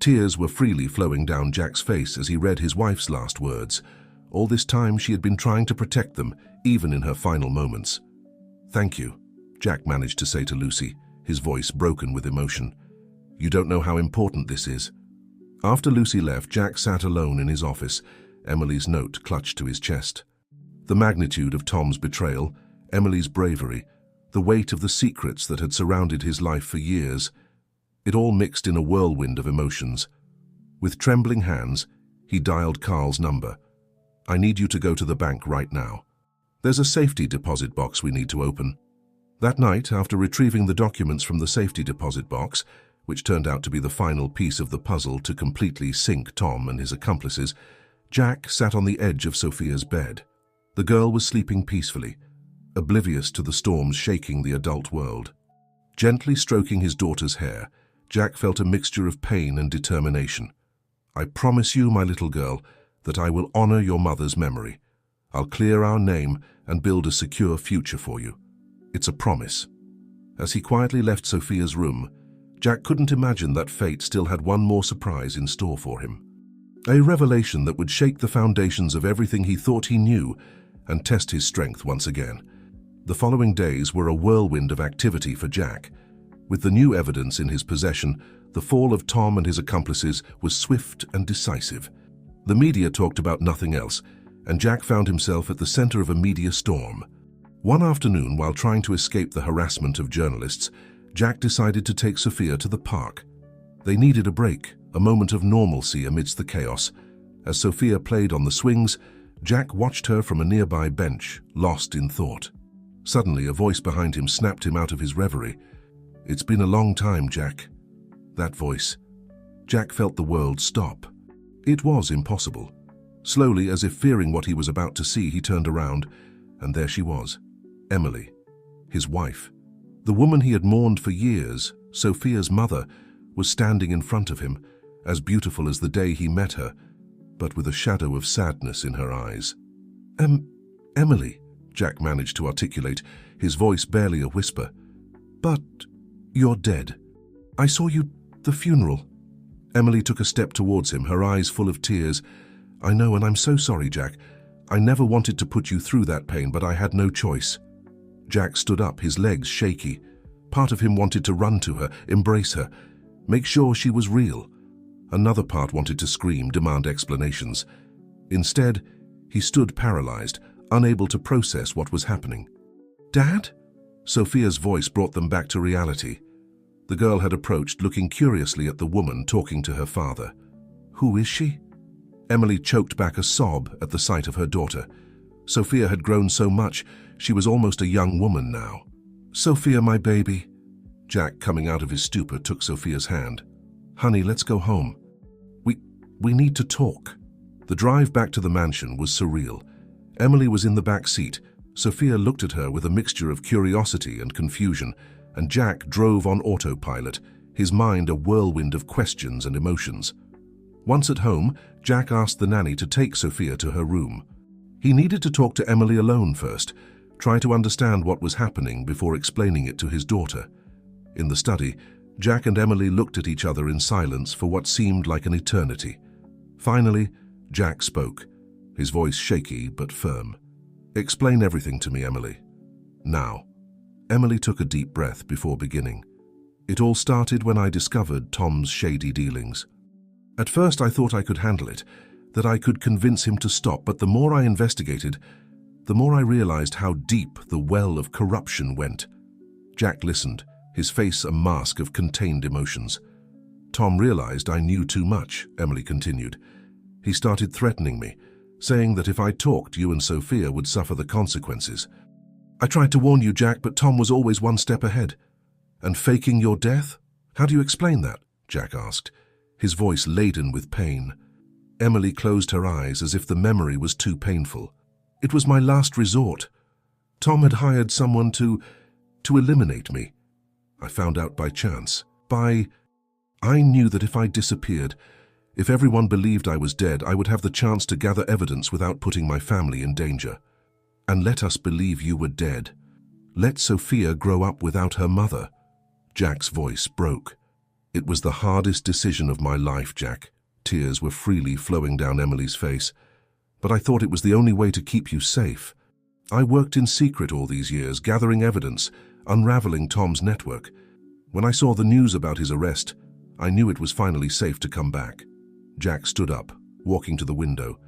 A: Tears were freely flowing down Jack's face as he read his wife's last words. All this time she had been trying to protect them, even in her final moments. Thank you, Jack managed to say to Lucy, his voice broken with emotion. You don't know how important this is. After Lucy left, Jack sat alone in his office, Emily's note clutched to his chest. The magnitude of Tom's betrayal, Emily's bravery, the weight of the secrets that had surrounded his life for years, it all mixed in a whirlwind of emotions. With trembling hands, he dialed Carl's number. I need you to go to the bank right now. There's a safety deposit box we need to open. That night, after retrieving the documents from the safety deposit box, which turned out to be the final piece of the puzzle to completely sink Tom and his accomplices, Jack sat on the edge of Sophia's bed. The girl was sleeping peacefully, oblivious to the storms shaking the adult world. Gently stroking his daughter's hair, Jack felt a mixture of pain and determination. I promise you, my little girl, that I will honor your mother's memory. I'll clear our name and build a secure future for you. It's a promise. As he quietly left Sophia's room, Jack couldn't imagine that fate still had one more surprise in store for him. A revelation that would shake the foundations of everything he thought he knew and test his strength once again. The following days were a whirlwind of activity for Jack. With the new evidence in his possession, the fall of Tom and his accomplices was swift and decisive. The media talked about nothing else, and Jack found himself at the center of a media storm. One afternoon, while trying to escape the harassment of journalists, Jack decided to take Sophia to the park. They needed a break, a moment of normalcy amidst the chaos. As Sophia played on the swings, Jack watched her from a nearby bench, lost in thought. Suddenly, a voice behind him snapped him out of his reverie. It's been a long time, Jack. That voice. Jack felt the world stop. It was impossible. Slowly, as if fearing what he was about to see, he turned around, and there she was, Emily, his wife. The woman he had mourned for years, Sophia's mother, was standing in front of him, as beautiful as the day he met her, but with a shadow of sadness in her eyes. Emily, Jack managed to articulate, his voice barely a whisper. But you're dead. I saw you at the funeral. Emily took a step towards him, her eyes full of tears. I know, and I'm so sorry, Jack. I never wanted to put you through that pain, but I had no choice. Jack stood up, his legs shaky. Part of him wanted to run to her, embrace her, make sure she was real. Another part wanted to scream, demand explanations. Instead, he stood paralyzed, unable to process what was happening. Dad? Sophia's voice brought them back to reality. The girl had approached, looking curiously at the woman talking to her father. Who is she? Emily choked back a sob at the sight of her daughter. Sophia had grown so much, she was almost a young woman now. Sophia, my baby. Jack, coming out of his stupor, took Sophia's hand. Honey, let's go home. We need to talk. The drive back to the mansion was surreal. Emily was in the back seat. Sophia looked at her with a mixture of curiosity and confusion, and Jack drove on autopilot, his mind a whirlwind of questions and emotions. Once at home, Jack asked the nanny to take Sophia to her room. He needed to talk to Emily alone first, try to understand what was happening before explaining it to his daughter. In the study, Jack and Emily looked at each other in silence for what seemed like an eternity. Finally, Jack spoke, his voice shaky but firm. Explain everything to me, Emily. Now. Emily took a deep breath before beginning. It all started when I discovered Tom's shady dealings. At first I thought I could handle it, that I could convince him to stop, but the more I investigated, the more I realized how deep the well of corruption went. Jack listened, his face a mask of contained emotions. Tom realized I knew too much, Emily continued. He started threatening me, saying that if I talked, you and Sophia would suffer the consequences. I tried to warn you, Jack, but Tom was always one step ahead. And faking your death? How do you explain that? Jack asked, his voice laden with pain. Emily closed her eyes as if the memory was too painful. It was my last resort. Tom had hired someone to eliminate me. I found out by chance. I knew that if I disappeared, if everyone believed I was dead, I would have the chance to gather evidence without putting my family in danger. And let us believe you were dead. Let Sophia grow up without her mother. Jack's voice broke. It was the hardest decision of my life, Jack. Tears were freely flowing down Emily's face. But I thought it was the only way to keep you safe. I worked in secret all these years, gathering evidence, unraveling Tom's network. When I saw the news about his arrest, I knew it was finally safe to come back. Jack stood up, walking to the window.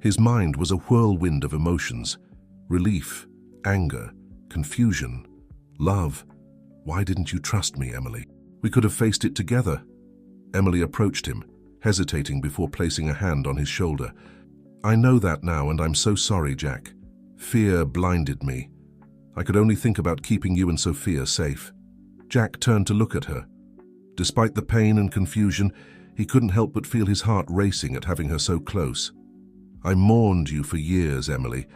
A: His mind was a whirlwind of emotions. Relief, anger, confusion, love. Why didn't you trust me, Emily? We could have faced it together. Emily approached him, hesitating before placing a hand on his shoulder. I know that now, and I'm so sorry, Jack. Fear blinded me. I could only think about keeping you and Sophia safe. Jack turned to look at her. Despite the pain and confusion, he couldn't help but feel his heart racing at having her so close. I mourned you for years, Emily.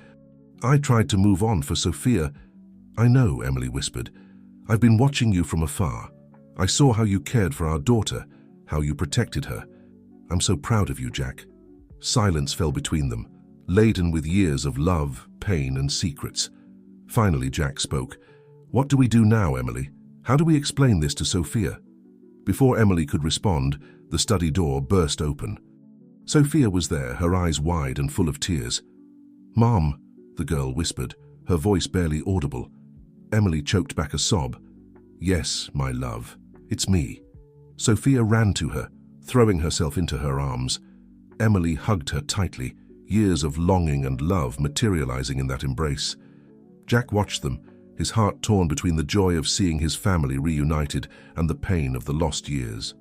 A: I tried to move on for Sophia. I know, Emily whispered. I've been watching you from afar. I saw how you cared for our daughter, how you protected her. I'm so proud of you, Jack. Silence fell between them, laden with years of love, pain, and secrets. Finally, Jack spoke. What do we do now, Emily? How do we explain this to Sophia? Before Emily could respond, the study door burst open. Sophia was there, her eyes wide and full of tears. Mom, the girl whispered, her voice barely audible. Emily choked back a sob. Yes, my love, it's me. Sophia ran to her, throwing herself into her arms. Emily hugged her tightly, years of longing and love materializing in that embrace. Jack watched them, his heart torn between the joy of seeing his family reunited and the pain of the lost years.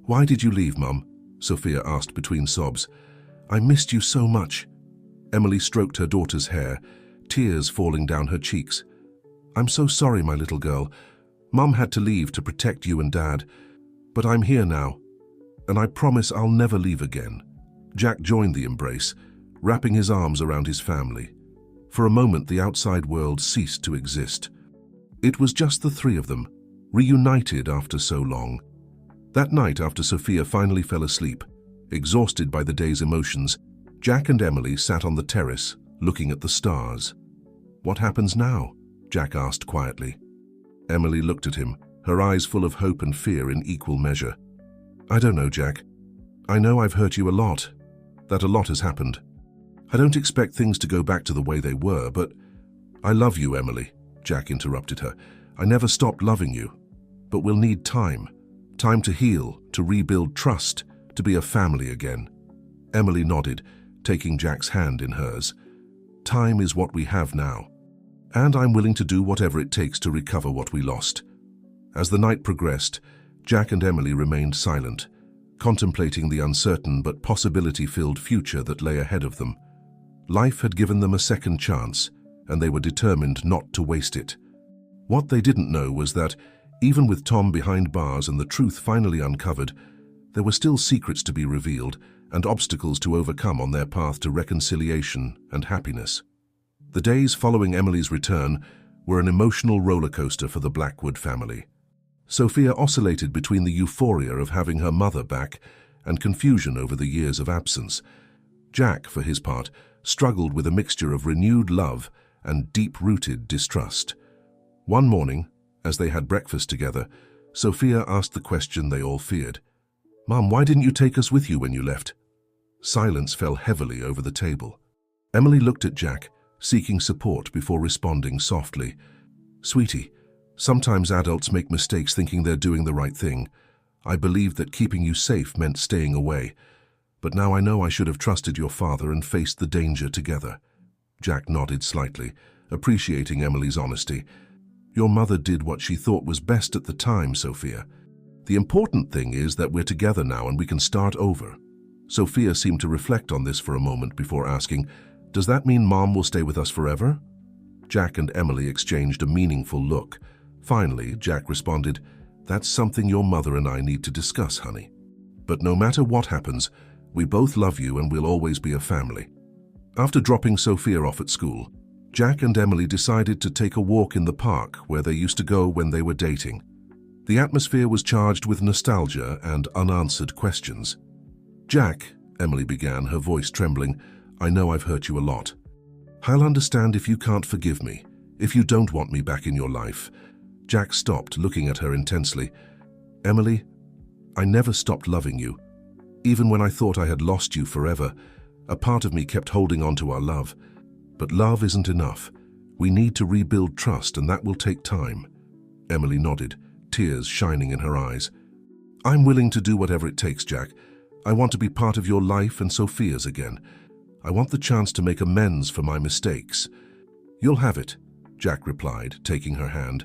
A: Why did you leave, Mum? Sophia asked between sobs. I missed you so much. Emily stroked her daughter's hair, tears falling down her cheeks. I'm so sorry, my little girl. Mum had to leave to protect you and Dad, but I'm here now, and I promise I'll never leave again. Jack joined the embrace, wrapping his arms around his family. For a moment, the outside world ceased to exist. It was just the three of them, reunited after so long. That night, after Sophia finally fell asleep, exhausted by the day's emotions, Jack and Emily sat on the terrace, looking at the stars. What happens now? Jack asked quietly. Emily looked at him, her eyes full of hope and fear in equal measure. I don't know, Jack. I know I've hurt you a lot, that a lot has happened. I don't expect things to go back to the way they were, but I love you, Emily, Jack interrupted her. I never stopped loving you, but we'll need time. Time to heal, to rebuild trust, to be a family again. Emily nodded, taking Jack's hand in hers. Time is what we have now, and I'm willing to do whatever it takes to recover what we lost. As the night progressed, Jack and Emily remained silent, contemplating the uncertain but possibility-filled future that lay ahead of them. Life had given them a second chance, and they were determined not to waste it. What they didn't know was that, even with Tom behind bars and the truth finally uncovered, there were still secrets to be revealed and obstacles to overcome on their path to reconciliation and happiness. The days following Emily's return were an emotional roller coaster for the Blackwood family. Sophia oscillated between the euphoria of having her mother back and confusion over the years of absence. Jack, for his part, struggled with a mixture of renewed love and deep-rooted distrust. One morning, as they had breakfast together, Sophia asked the question they all feared. Mum, why didn't you take us with you when you left? Silence fell heavily over the table. Emily looked at Jack, seeking support before responding softly. Sweetie, Sometimes adults make mistakes thinking they're doing the right thing. I believed that keeping you safe meant staying away. But now I know I should have trusted your father and faced the danger together." Jack nodded slightly, appreciating Emily's honesty. "Your mother did what she thought was best at the time, Sophia. The important thing is that we're together now and we can start over." Sophia seemed to reflect on this for a moment before asking, "Does that mean Mom will stay with us forever?" Jack and Emily exchanged a meaningful look. Finally, Jack responded, "That's something your mother and I need to discuss, honey. But no matter what happens, we both love you and we'll always be a family." After dropping Sophia off at school, Jack and Emily decided to take a walk in the park where they used to go when they were dating. The atmosphere was charged with nostalgia and unanswered questions. "Jack," Emily began, her voice trembling, "I know I've hurt you a lot. I'll understand if you can't forgive me, if you don't want me back in your life." Jack stopped, looking at her intensely. "Emily, I never stopped loving you. Even when I thought I had lost you forever, a part of me kept holding on to our love. But love isn't enough. We need to rebuild trust, and that will take time." Emily nodded, tears shining in her eyes. "I'm willing to do whatever it takes, Jack. I want to be part of your life and Sophia's again. I want the chance to make amends for my mistakes." "You'll have it," Jack replied, taking her hand.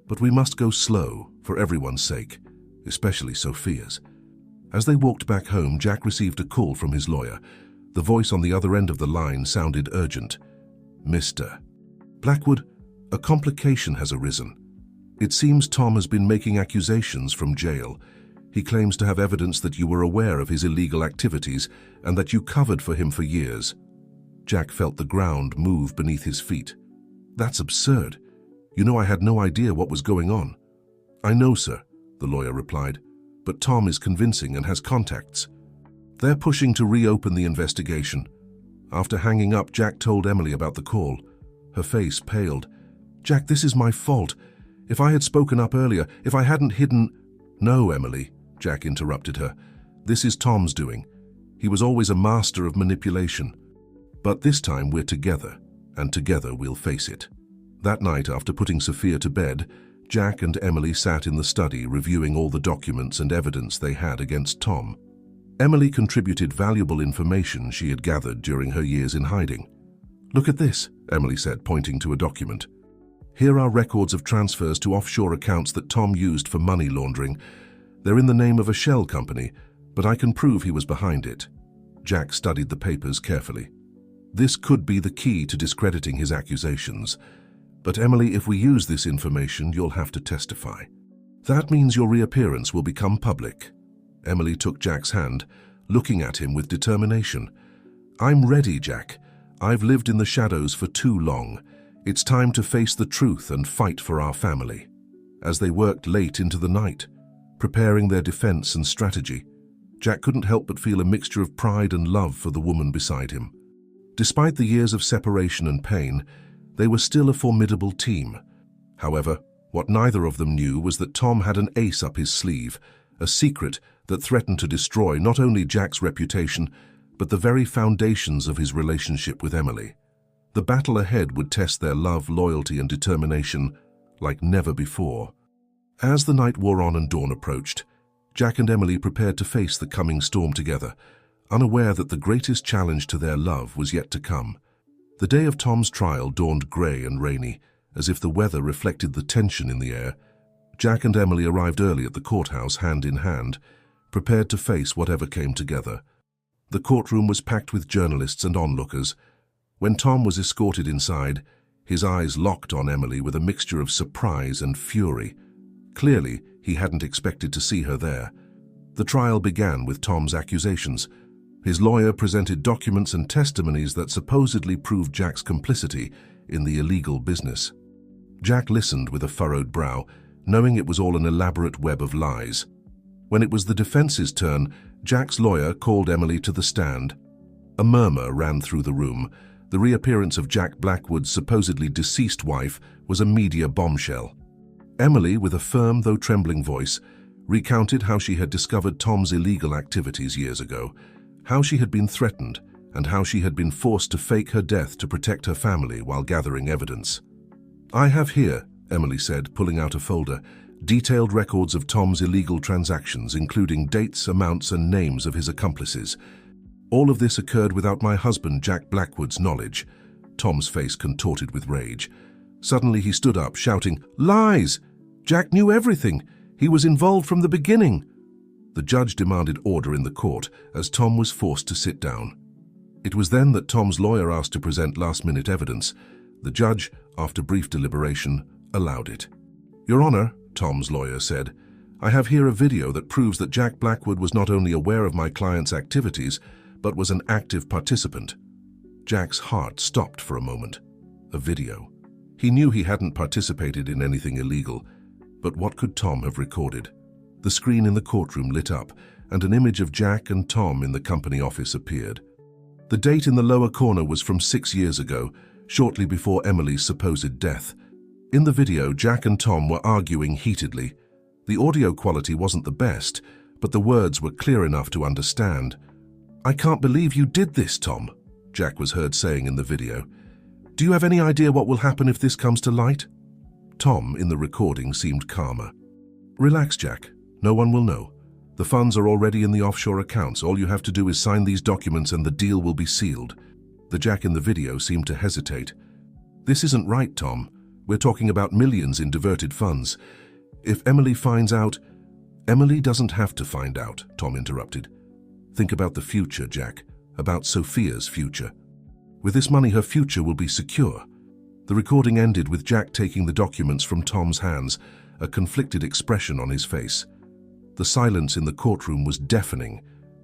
A: "But we must go slow, for everyone's sake, especially Sophia's." As they walked back home, Jack received a call from his lawyer. The voice on the other end of the line sounded urgent. "Mr. Blackwood, a complication has arisen. It seems Tom has been making accusations from jail. He claims to have evidence that you were aware of his illegal activities and that you covered for him for years." Jack felt the ground move beneath his feet. "That's absurd. You know I had no idea what was going on." "I know, sir," the lawyer replied, "but Tom is convincing and has contacts. They're pushing to reopen the investigation." After hanging up, Jack told Emily about the call. Her face paled. "Jack, this is my fault. If I had spoken up earlier, if I hadn't hidden—" "No, Emily," Jack interrupted her. "This is Tom's doing. He was always a master of manipulation. But this time we're together, and together we'll face it." That night, after putting Sophia to bed, Jack and Emily sat in the study reviewing all the documents and evidence they had against Tom. Emily contributed valuable information she had gathered during her years in hiding. "Look at this," Emily said, pointing to a document. "Here are records of transfers to offshore accounts that Tom used for money laundering. They're in the name of a shell company, but I can prove he was behind it." Jack studied the papers carefully. "This could be the key to discrediting his accusations. But Emily, if we use this information, you'll have to testify. That means your reappearance will become public." Emily took Jack's hand, looking at him with determination. "I'm ready, Jack. I've lived in the shadows for too long. It's time to face the truth and fight for our family." As they worked late into the night, preparing their defense and strategy, Jack couldn't help but feel a mixture of pride and love for the woman beside him. Despite the years of separation and pain, they were still a formidable team. However, what neither of them knew was that Tom had an ace up his sleeve, a secret that threatened to destroy not only Jack's reputation, but the very foundations of his relationship with Emily. The battle ahead would test their love, loyalty, and determination like never before. As the night wore on and dawn approached, Jack and Emily prepared to face the coming storm together, unaware that the greatest challenge to their love was yet to come. The day of Tom's trial dawned grey and rainy, as if the weather reflected the tension in the air. Jack and Emily arrived early at the courthouse, hand in hand, prepared to face whatever came together. The courtroom was packed with journalists and onlookers. When Tom was escorted inside, his eyes locked on Emily with a mixture of surprise and fury. Clearly, he hadn't expected to see her there. The trial began with Tom's accusations. His lawyer presented documents and testimonies that supposedly proved Jack's complicity in the illegal business. Jack listened with a furrowed brow, knowing it was all an elaborate web of lies. When it was the defense's turn, Jack's lawyer called Emily to the stand. A murmur ran through the room. The reappearance of Jack Blackwood's supposedly deceased wife was a media bombshell. Emily, with a firm though trembling voice, recounted how she had discovered Tom's illegal activities years ago, how she had been threatened, and how she had been forced to fake her death to protect her family while gathering evidence. "I have here," Emily said, pulling out a folder. Detailed records of Tom's illegal transactions, including dates, amounts, and names of his accomplices. All of this occurred without my husband, Jack Blackwood's knowledge. Tom's face contorted with rage. Suddenly he stood up, shouting, "Lies! Jack knew everything. He was involved from the beginning." The judge demanded order in the court as Tom was forced to sit down. It was then that Tom's lawyer asked to present last-minute evidence. The judge, after brief deliberation, allowed it. "Your Honor," Tom's lawyer said, "I have here a video that proves that Jack Blackwood was not only aware of my client's activities, but was an active participant." Jack's heart stopped for a moment. A video. He knew he hadn't participated in anything illegal, but what could Tom have recorded? The screen in the courtroom lit up, and an image of Jack and Tom in the company office appeared. The date in the lower corner was from 6 years ago, shortly before Emily's supposed death. In the video, Jack and Tom were arguing heatedly. The audio quality wasn't the best, but the words were clear enough to understand. "I can't believe you did this, Tom," Jack was heard saying in the video. "Do you have any idea what will happen if this comes to light?" Tom, in the recording, seemed calmer. "Relax, Jack. No one will know. The funds are already in the offshore accounts. All you have to do is sign these documents and the deal will be sealed." The Jack in the video seemed to hesitate. "This isn't right, Tom. We're talking about millions in diverted funds. If Emily finds out—" "Emily doesn't have to find out," Tom interrupted. "Think about the future, Jack. About Sophia's future. With this money, her future will be secure." The recording ended with Jack taking the documents from Tom's hands, a conflicted expression on his face. The silence in the courtroom was deafening.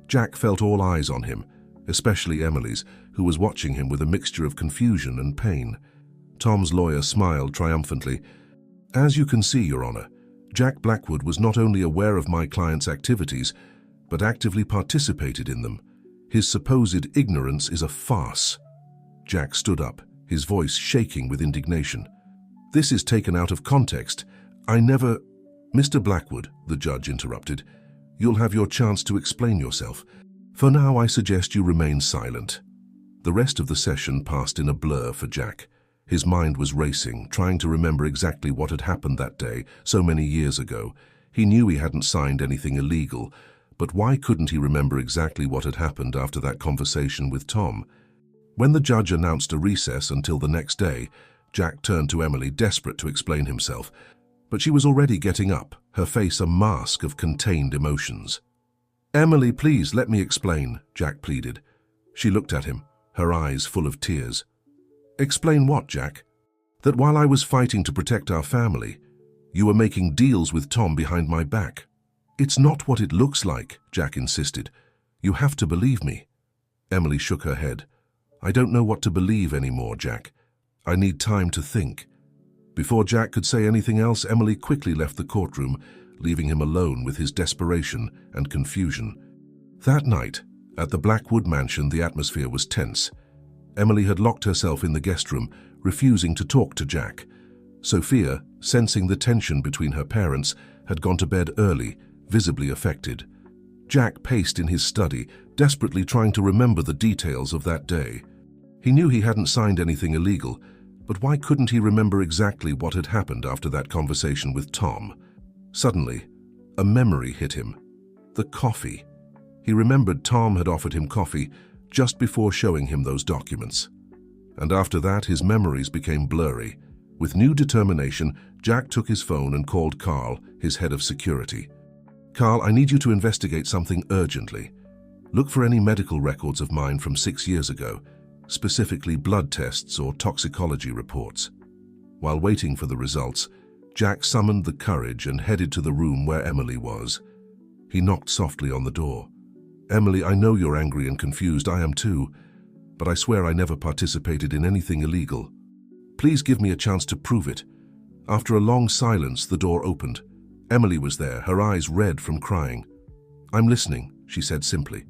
A: Jack felt all eyes on him, especially Emily's, who was watching him with a mixture of confusion and pain. Tom's lawyer smiled triumphantly. "As you can see, Your Honor, Jack Blackwood was not only aware of my client's activities, but actively participated in them. His supposed ignorance is a farce." Jack stood up, his voice shaking with indignation. "This is taken out of context. I never—" "Mr. Blackwood," the judge interrupted, "you'll have your chance to explain yourself. For now, I suggest you remain silent." The rest of the session passed in a blur for Jack. His mind was racing, trying to remember exactly what had happened that day, so many years ago. He knew he hadn't signed anything illegal, but why couldn't he remember exactly what had happened after that conversation with Tom? When the judge announced a recess until the next day, Jack turned to Emily, desperate to explain himself. But she was already getting up, her face a mask of contained emotions. "Emily, please, let me explain," Jack pleaded. She looked at him, her eyes full of tears. "Explain what, Jack?" "That while I was fighting to protect our family, you were making deals with Tom behind my back." "It's not what it looks like," Jack insisted. "You have to believe me." Emily shook her head. "I don't know what to believe anymore, Jack. I need time to think." Before Jack could say anything else, Emily quickly left the courtroom, leaving him alone with his desperation and confusion. That night, at the Blackwood mansion, the atmosphere was tense. Emily had locked herself in the guest room, refusing to talk to Jack. Sophia, sensing the tension between her parents, had gone to bed early, visibly affected. Jack paced in his study, desperately trying to remember the details of that day. He knew he hadn't signed anything illegal, but why couldn't he remember exactly what had happened after that conversation with Tom? Suddenly, a memory hit him. The coffee. He remembered Tom had offered him coffee just before showing him those documents. And after that, his memories became blurry. With new determination, Jack took his phone and called Carl, his head of security. "Carl, I need you to investigate something urgently. Look for any medical records of mine from 6 years ago, specifically blood tests or toxicology reports." While waiting for the results, Jack summoned the courage and headed to the room where Emily was. He knocked softly on the door. "Emily, I know you're angry and confused. I am too. But I swear I never participated in anything illegal. Please give me a chance to prove it." After a long silence, the door opened. Emily was there, her eyes red from crying. "I'm listening," she said simply.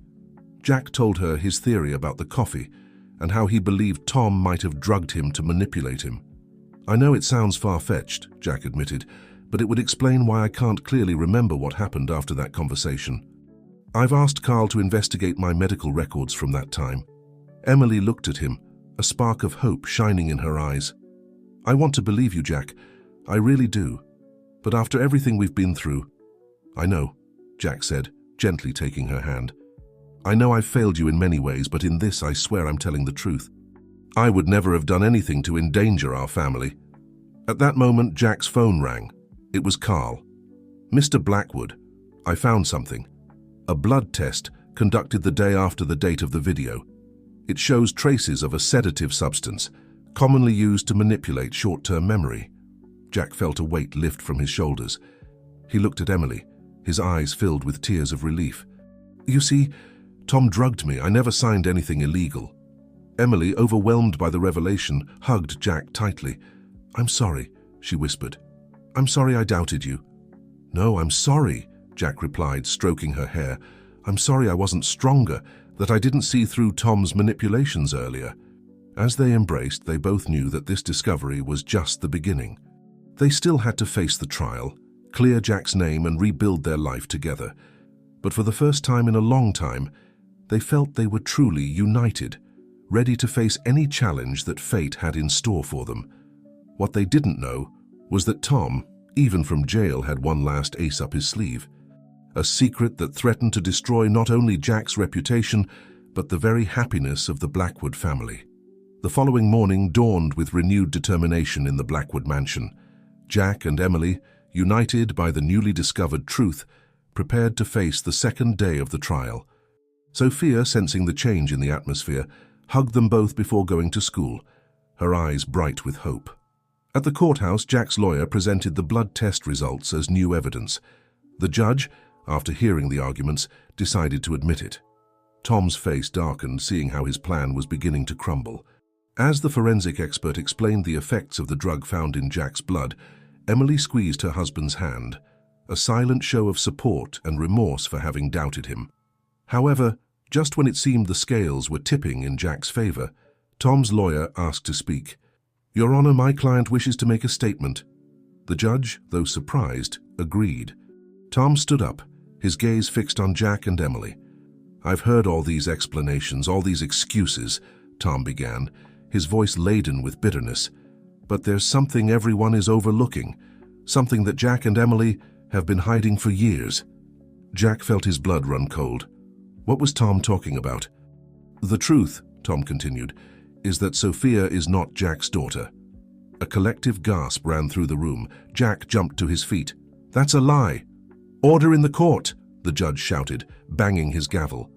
A: Jack told her his theory about the coffee and how he believed Tom might have drugged him to manipulate him. "I know it sounds far-fetched," Jack admitted, "but it would explain why I can't clearly remember what happened after that conversation. I've asked Carl to investigate my medical records from that time." Emily looked at him, a spark of hope shining in her eyes. "I want to believe you, Jack. I really do. But after everything we've been through—" "I know," Jack said, gently taking her hand. "I know I've failed you in many ways, but in this I swear I'm telling the truth. I would never have done anything to endanger our family." At that moment, Jack's phone rang. It was Carl. "Mr. Blackwood, I found something. A blood test conducted the day after the date of the video. It shows traces of a sedative substance, commonly used to manipulate short-term memory." Jack felt a weight lift from his shoulders. He looked at Emily, his eyes filled with tears of relief. "You see, Tom drugged me. I never signed anything illegal." Emily, overwhelmed by the revelation, hugged Jack tightly. "I'm sorry," she whispered. "I'm sorry I doubted you." "No, I'm sorry," Jack replied, stroking her hair. "I'm sorry I wasn't stronger, that I didn't see through Tom's manipulations earlier." As they embraced, they both knew that this discovery was just the beginning. They still had to face the trial, clear Jack's name and rebuild their life together. But for the first time in a long time, they felt they were truly united, ready to face any challenge that fate had in store for them. What they didn't know was that Tom, even from jail, had one last ace up his sleeve. A secret that threatened to destroy not only Jack's reputation, but the very happiness of the Blackwood family. The following morning dawned with renewed determination in the Blackwood mansion. Jack and Emily, united by the newly discovered truth, prepared to face the second day of the trial. Sophia, sensing the change in the atmosphere, hugged them both before going to school, her eyes bright with hope. At the courthouse, Jack's lawyer presented the blood test results as new evidence. The judge, after hearing the arguments, decided to admit it. Tom's face darkened, seeing how his plan was beginning to crumble. As the forensic expert explained the effects of the drug found in Jack's blood, Emily squeezed her husband's hand, a silent show of support and remorse for having doubted him. However, just when it seemed the scales were tipping in Jack's favor, Tom's lawyer asked to speak. "Your Honor, my client wishes to make a statement." The judge, though surprised, agreed. Tom stood up, his gaze fixed on Jack and Emily. "I've heard all these explanations, all these excuses," Tom began, his voice laden with bitterness. "But there's something everyone is overlooking, something that Jack and Emily have been hiding for years." Jack felt his blood run cold. What was Tom talking about? "The truth," Tom continued, "is that Sophia is not Jack's daughter." A collective gasp ran through the room. Jack jumped to his feet. "That's a lie!" "Order in the court!" the judge shouted, banging his gavel.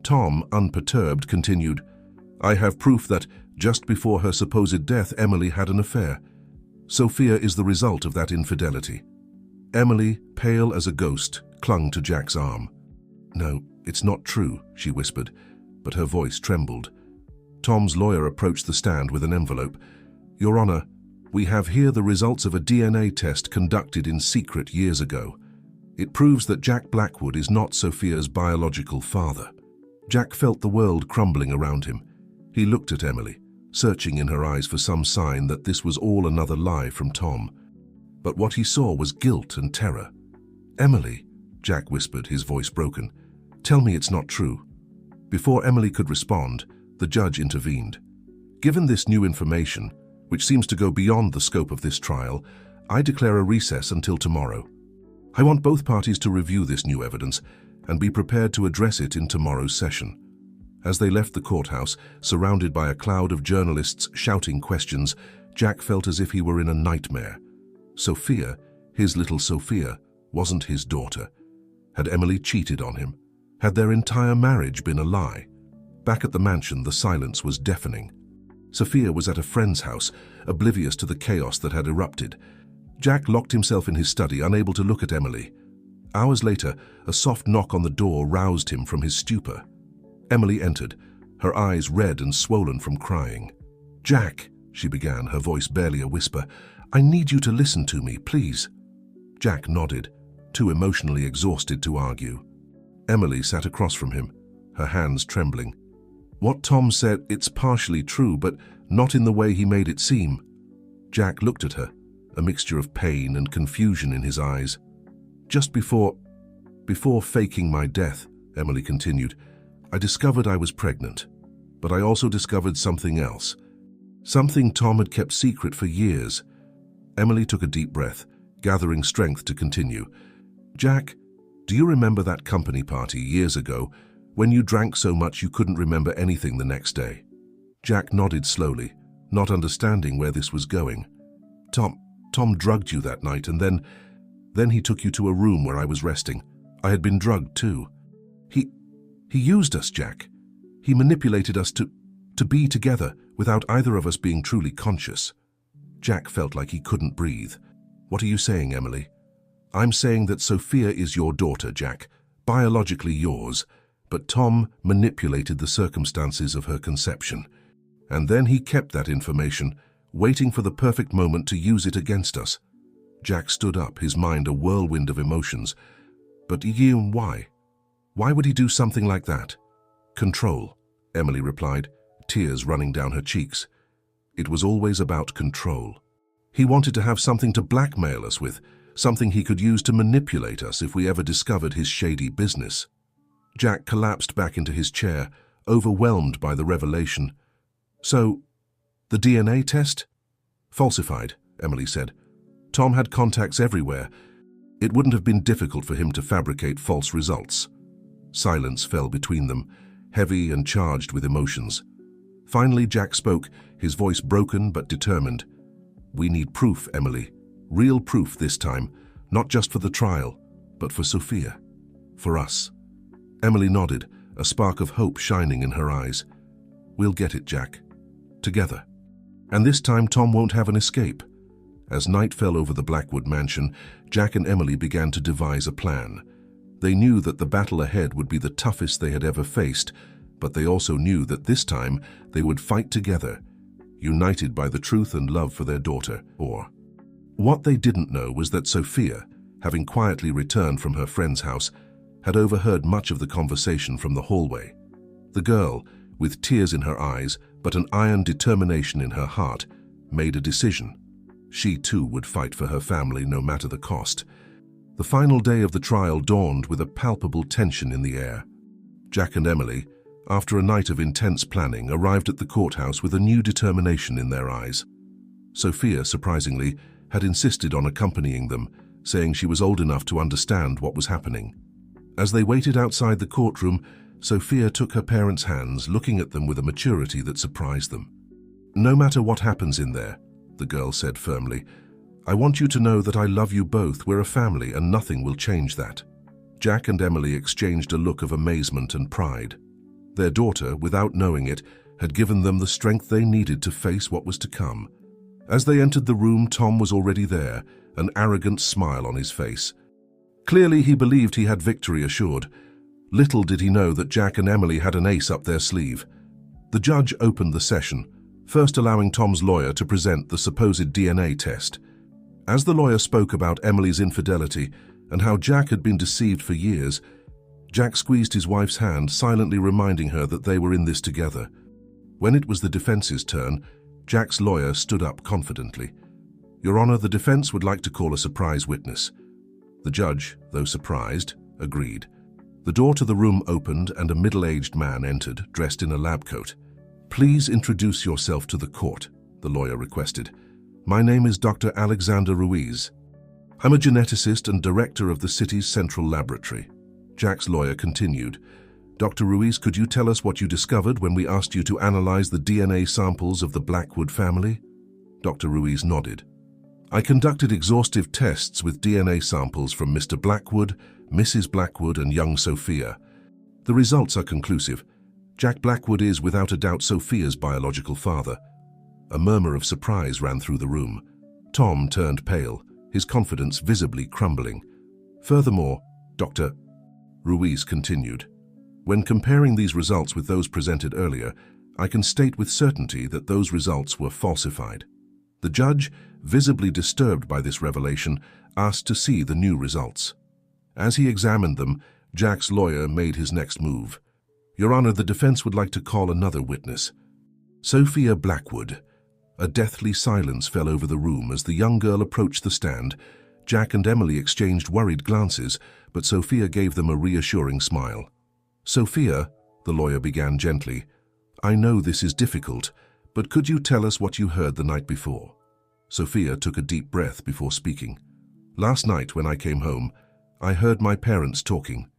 A: Tom, unperturbed, continued, "I have proof that, just before her supposed death, Emily had an affair. Sophia is the result of that infidelity." Emily, pale as a ghost, clung to Jack's arm. "No, it's not true," she whispered, but her voice trembled. Tom's lawyer approached the stand with an envelope. "Your Honor, we have here the results of a DNA test conducted in secret years ago. It proves that Jack Blackwood is not Sophia's biological father." Jack felt the world crumbling around him. He looked at Emily, searching in her eyes for some sign that this was all another lie from Tom. But what he saw was guilt and terror. "Emily," Jack whispered, his voice broken, "tell me it's not true." Before Emily could respond, the judge intervened. "Given this new information, which seems to go beyond the scope of this trial, I declare a recess until tomorrow. I want both parties to review this new evidence and be prepared to address it in tomorrow's session." As they left the courthouse, surrounded by a cloud of journalists shouting questions, Jack felt as if he were in a nightmare. Sophia, his little Sophia, wasn't his daughter. Had Emily cheated on him? Had their entire marriage been a lie? Back at the mansion, the silence was deafening. Sophia was at a friend's house, oblivious to the chaos that had erupted. Jack locked himself in his study, unable to look at Emily. Hours later, a soft knock on the door roused him from his stupor. Emily entered, her eyes red and swollen from crying. "Jack," she began, her voice barely a whisper, "I need you to listen to me, please." Jack nodded, too emotionally exhausted to argue. Emily sat across from him, her hands trembling. "What Tom said, it's partially true, but not in the way he made it seem." Jack looked at her, a mixture of pain and confusion in his eyes. "Just before faking my death," Emily continued, "I discovered I was pregnant, but I also discovered something else. Something Tom had kept secret for years. Emily took a deep breath, gathering strength to continue. Jack, do you remember that company party years ago when you drank so much you couldn't remember anything the next day? Jack nodded slowly, not understanding where this was going. Tom drugged you that night, and then he took you to a room where I was resting. I had been drugged too. He used us, Jack. He manipulated us to be together without either of us being truly conscious. Jack felt like he couldn't breathe. What are you saying, Emily? I'm saying that Sophia is your daughter, Jack, biologically yours, but Tom manipulated the circumstances of her conception. And then he kept that information, waiting for the perfect moment to use it against us. Jack stood up, his mind a whirlwind of emotions. But Guillaume, why? Why would he do something like that? Control, Emily replied, tears running down her cheeks. It was always about control. He wanted to have something to blackmail us with, something he could use to manipulate us if we ever discovered his shady business. Jack collapsed back into his chair, overwhelmed by the revelation. So, the DNA test? Falsified, Emily said. Tom had contacts everywhere. It wouldn't have been difficult for him to fabricate false results. Silence fell between them, heavy and charged with emotions. Finally, Jack spoke, his voice broken but determined. We need proof, Emily. Real proof this time, not just for the trial, but for Sophia. For us. Emily nodded, a spark of hope shining in her eyes. We'll get it, Jack. Together. And this time Tom won't have an escape. As night fell over the Blackwood mansion, Jack and Emily began to devise a plan. They knew that the battle ahead would be the toughest they had ever faced, but they also knew that this time they would fight together, united by the truth and love for their daughter. Or what they didn't know was that Sophia, having quietly returned from her friend's house, had overheard much of the conversation from the hallway. The girl, with tears in her eyes but an iron determination in her heart, made a decision. She too would fight for her family no matter the cost. The final day of the trial dawned with a palpable tension in the air. Jack and Emily, after a night of intense planning, arrived at the courthouse with a new determination in their eyes. Sophia, surprisingly, had insisted on accompanying them, saying she was old enough to understand what was happening. As they waited outside the courtroom, Sophia took her parents' hands, looking at them with a maturity that surprised them. No matter what happens in there, the girl said firmly, I want you to know that I love you both. We're a family and nothing will change that. Jack and Emily exchanged a look of amazement and pride. Their daughter, without knowing it, had given them the strength they needed to face what was to come. As they entered the room, Tom was already there, an arrogant smile on his face. Clearly he believed he had victory assured. Little did he know that Jack and Emily had an ace up their sleeve. The judge opened the session, first allowing Tom's lawyer to present the supposed DNA test. As the lawyer spoke about Emily's infidelity and how Jack had been deceived for years, Jack squeezed his wife's hand, silently reminding her that they were in this together. When it was the defense's turn, Jack's lawyer stood up confidently. Your Honor, the defense would like to call a surprise witness. The judge, though surprised, agreed. The door to the room opened and a middle-aged man entered, dressed in a lab coat. Please introduce yourself to the court, the lawyer requested. My name is Dr. Alexander Ruiz. I'm a geneticist and director of the city's central laboratory. Jack's lawyer continued. Dr. Ruiz, could you tell us what you discovered when we asked you to analyze the DNA samples of the Blackwood family? Dr. Ruiz nodded. I conducted exhaustive tests with DNA samples from Mr. Blackwood, Mrs. Blackwood, and young Sophia. The results are conclusive. Jack Blackwood is, without a doubt, Sophia's biological father. A murmur of surprise ran through the room. Tom turned pale, his confidence visibly crumbling. Furthermore, Dr. Ruiz continued, when comparing these results with those presented earlier, I can state with certainty that those results were falsified. The judge, visibly disturbed by this revelation, asked to see the new results. As he examined them, Jack's lawyer made his next move. Your Honor, the defense would like to call another witness. Sophia Blackwood. A deathly silence fell over the room as the young girl approached the stand. Jack and Emily exchanged worried glances, but Sophia gave them a reassuring smile. Sophia, the lawyer began gently, I know this is difficult, but could you tell us what you heard the night before? Sophia took a deep breath before speaking. Last night when I came home, I heard my parents talking.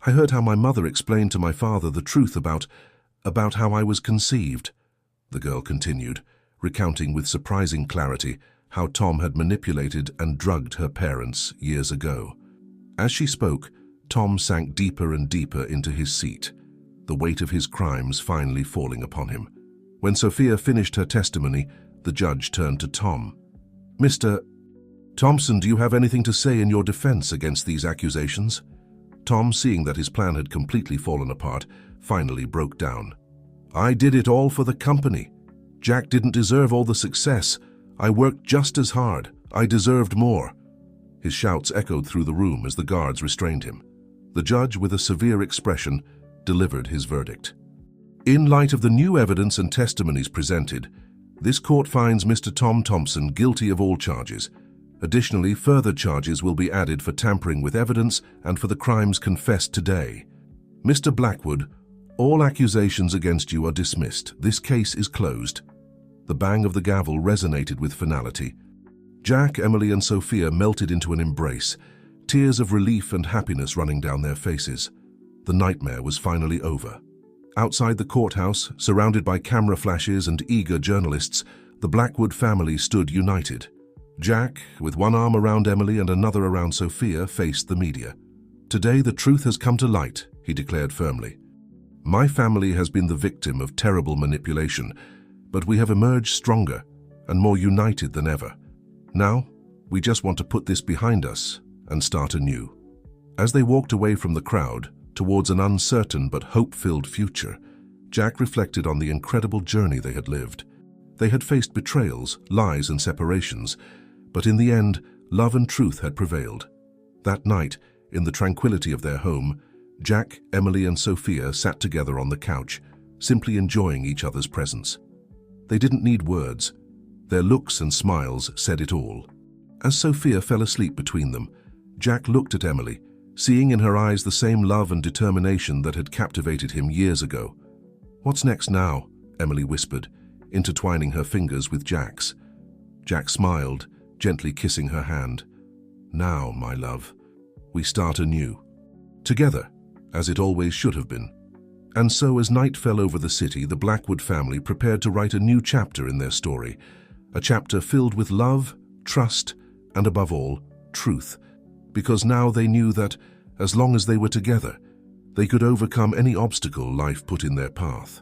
A: I heard how my mother explained to my father the truth about how I was conceived. The girl continued, recounting with surprising clarity how Tom had manipulated and drugged her parents years ago. As she spoke, Tom sank deeper and deeper into his seat, the weight of his crimes finally falling upon him. When Sophia finished her testimony, the judge turned to Tom. "Mr. Thompson, do you have anything to say in your defense against these accusations?" Tom, seeing that his plan had completely fallen apart, finally broke down. "I did it all for the company. Jack didn't deserve all the success. I worked just as hard. I deserved more." His shouts echoed through the room as the guards restrained him. The judge, with a severe expression, delivered his verdict. "In light of the new evidence and testimonies presented, this court finds Mr. Tom Thompson guilty of all charges. Additionally, further charges will be added for tampering with evidence and for the crimes confessed today. Mr. Blackwood, all accusations against you are dismissed. This case is closed." The bang of the gavel resonated with finality. Jack, Emily, and Sophia melted into an embrace, tears of relief and happiness running down their faces. The nightmare was finally over. Outside the courthouse, surrounded by camera flashes and eager journalists, the Blackwood family stood united. Jack, with one arm around Emily and another around Sophia, faced the media. "Today the truth has come to light," he declared firmly. "My family has been the victim of terrible manipulation, but we have emerged stronger and more united than ever. Now, we just want to put this behind us and start anew." As they walked away from the crowd, towards an uncertain but hope-filled future, Jack reflected on the incredible journey they had lived. They had faced betrayals, lies, and separations, but in the end, love and truth had prevailed. That night, in the tranquility of their home, Jack, Emily, and Sophia sat together on the couch, simply enjoying each other's presence. They didn't need words. Their looks and smiles said it all. As Sophia fell asleep between them, Jack looked at Emily, seeing in her eyes the same love and determination that had captivated him years ago. "What's next now?" Emily whispered, intertwining her fingers with Jack's. Jack smiled, gently kissing her hand. "Now, my love, we start anew. Together, as it always should have been." And so, as night fell over the city, the Blackwood family prepared to write a new chapter in their story, a chapter filled with love, trust, and above all, truth, because now they knew that, as long as they were together, they could overcome any obstacle life put in their path.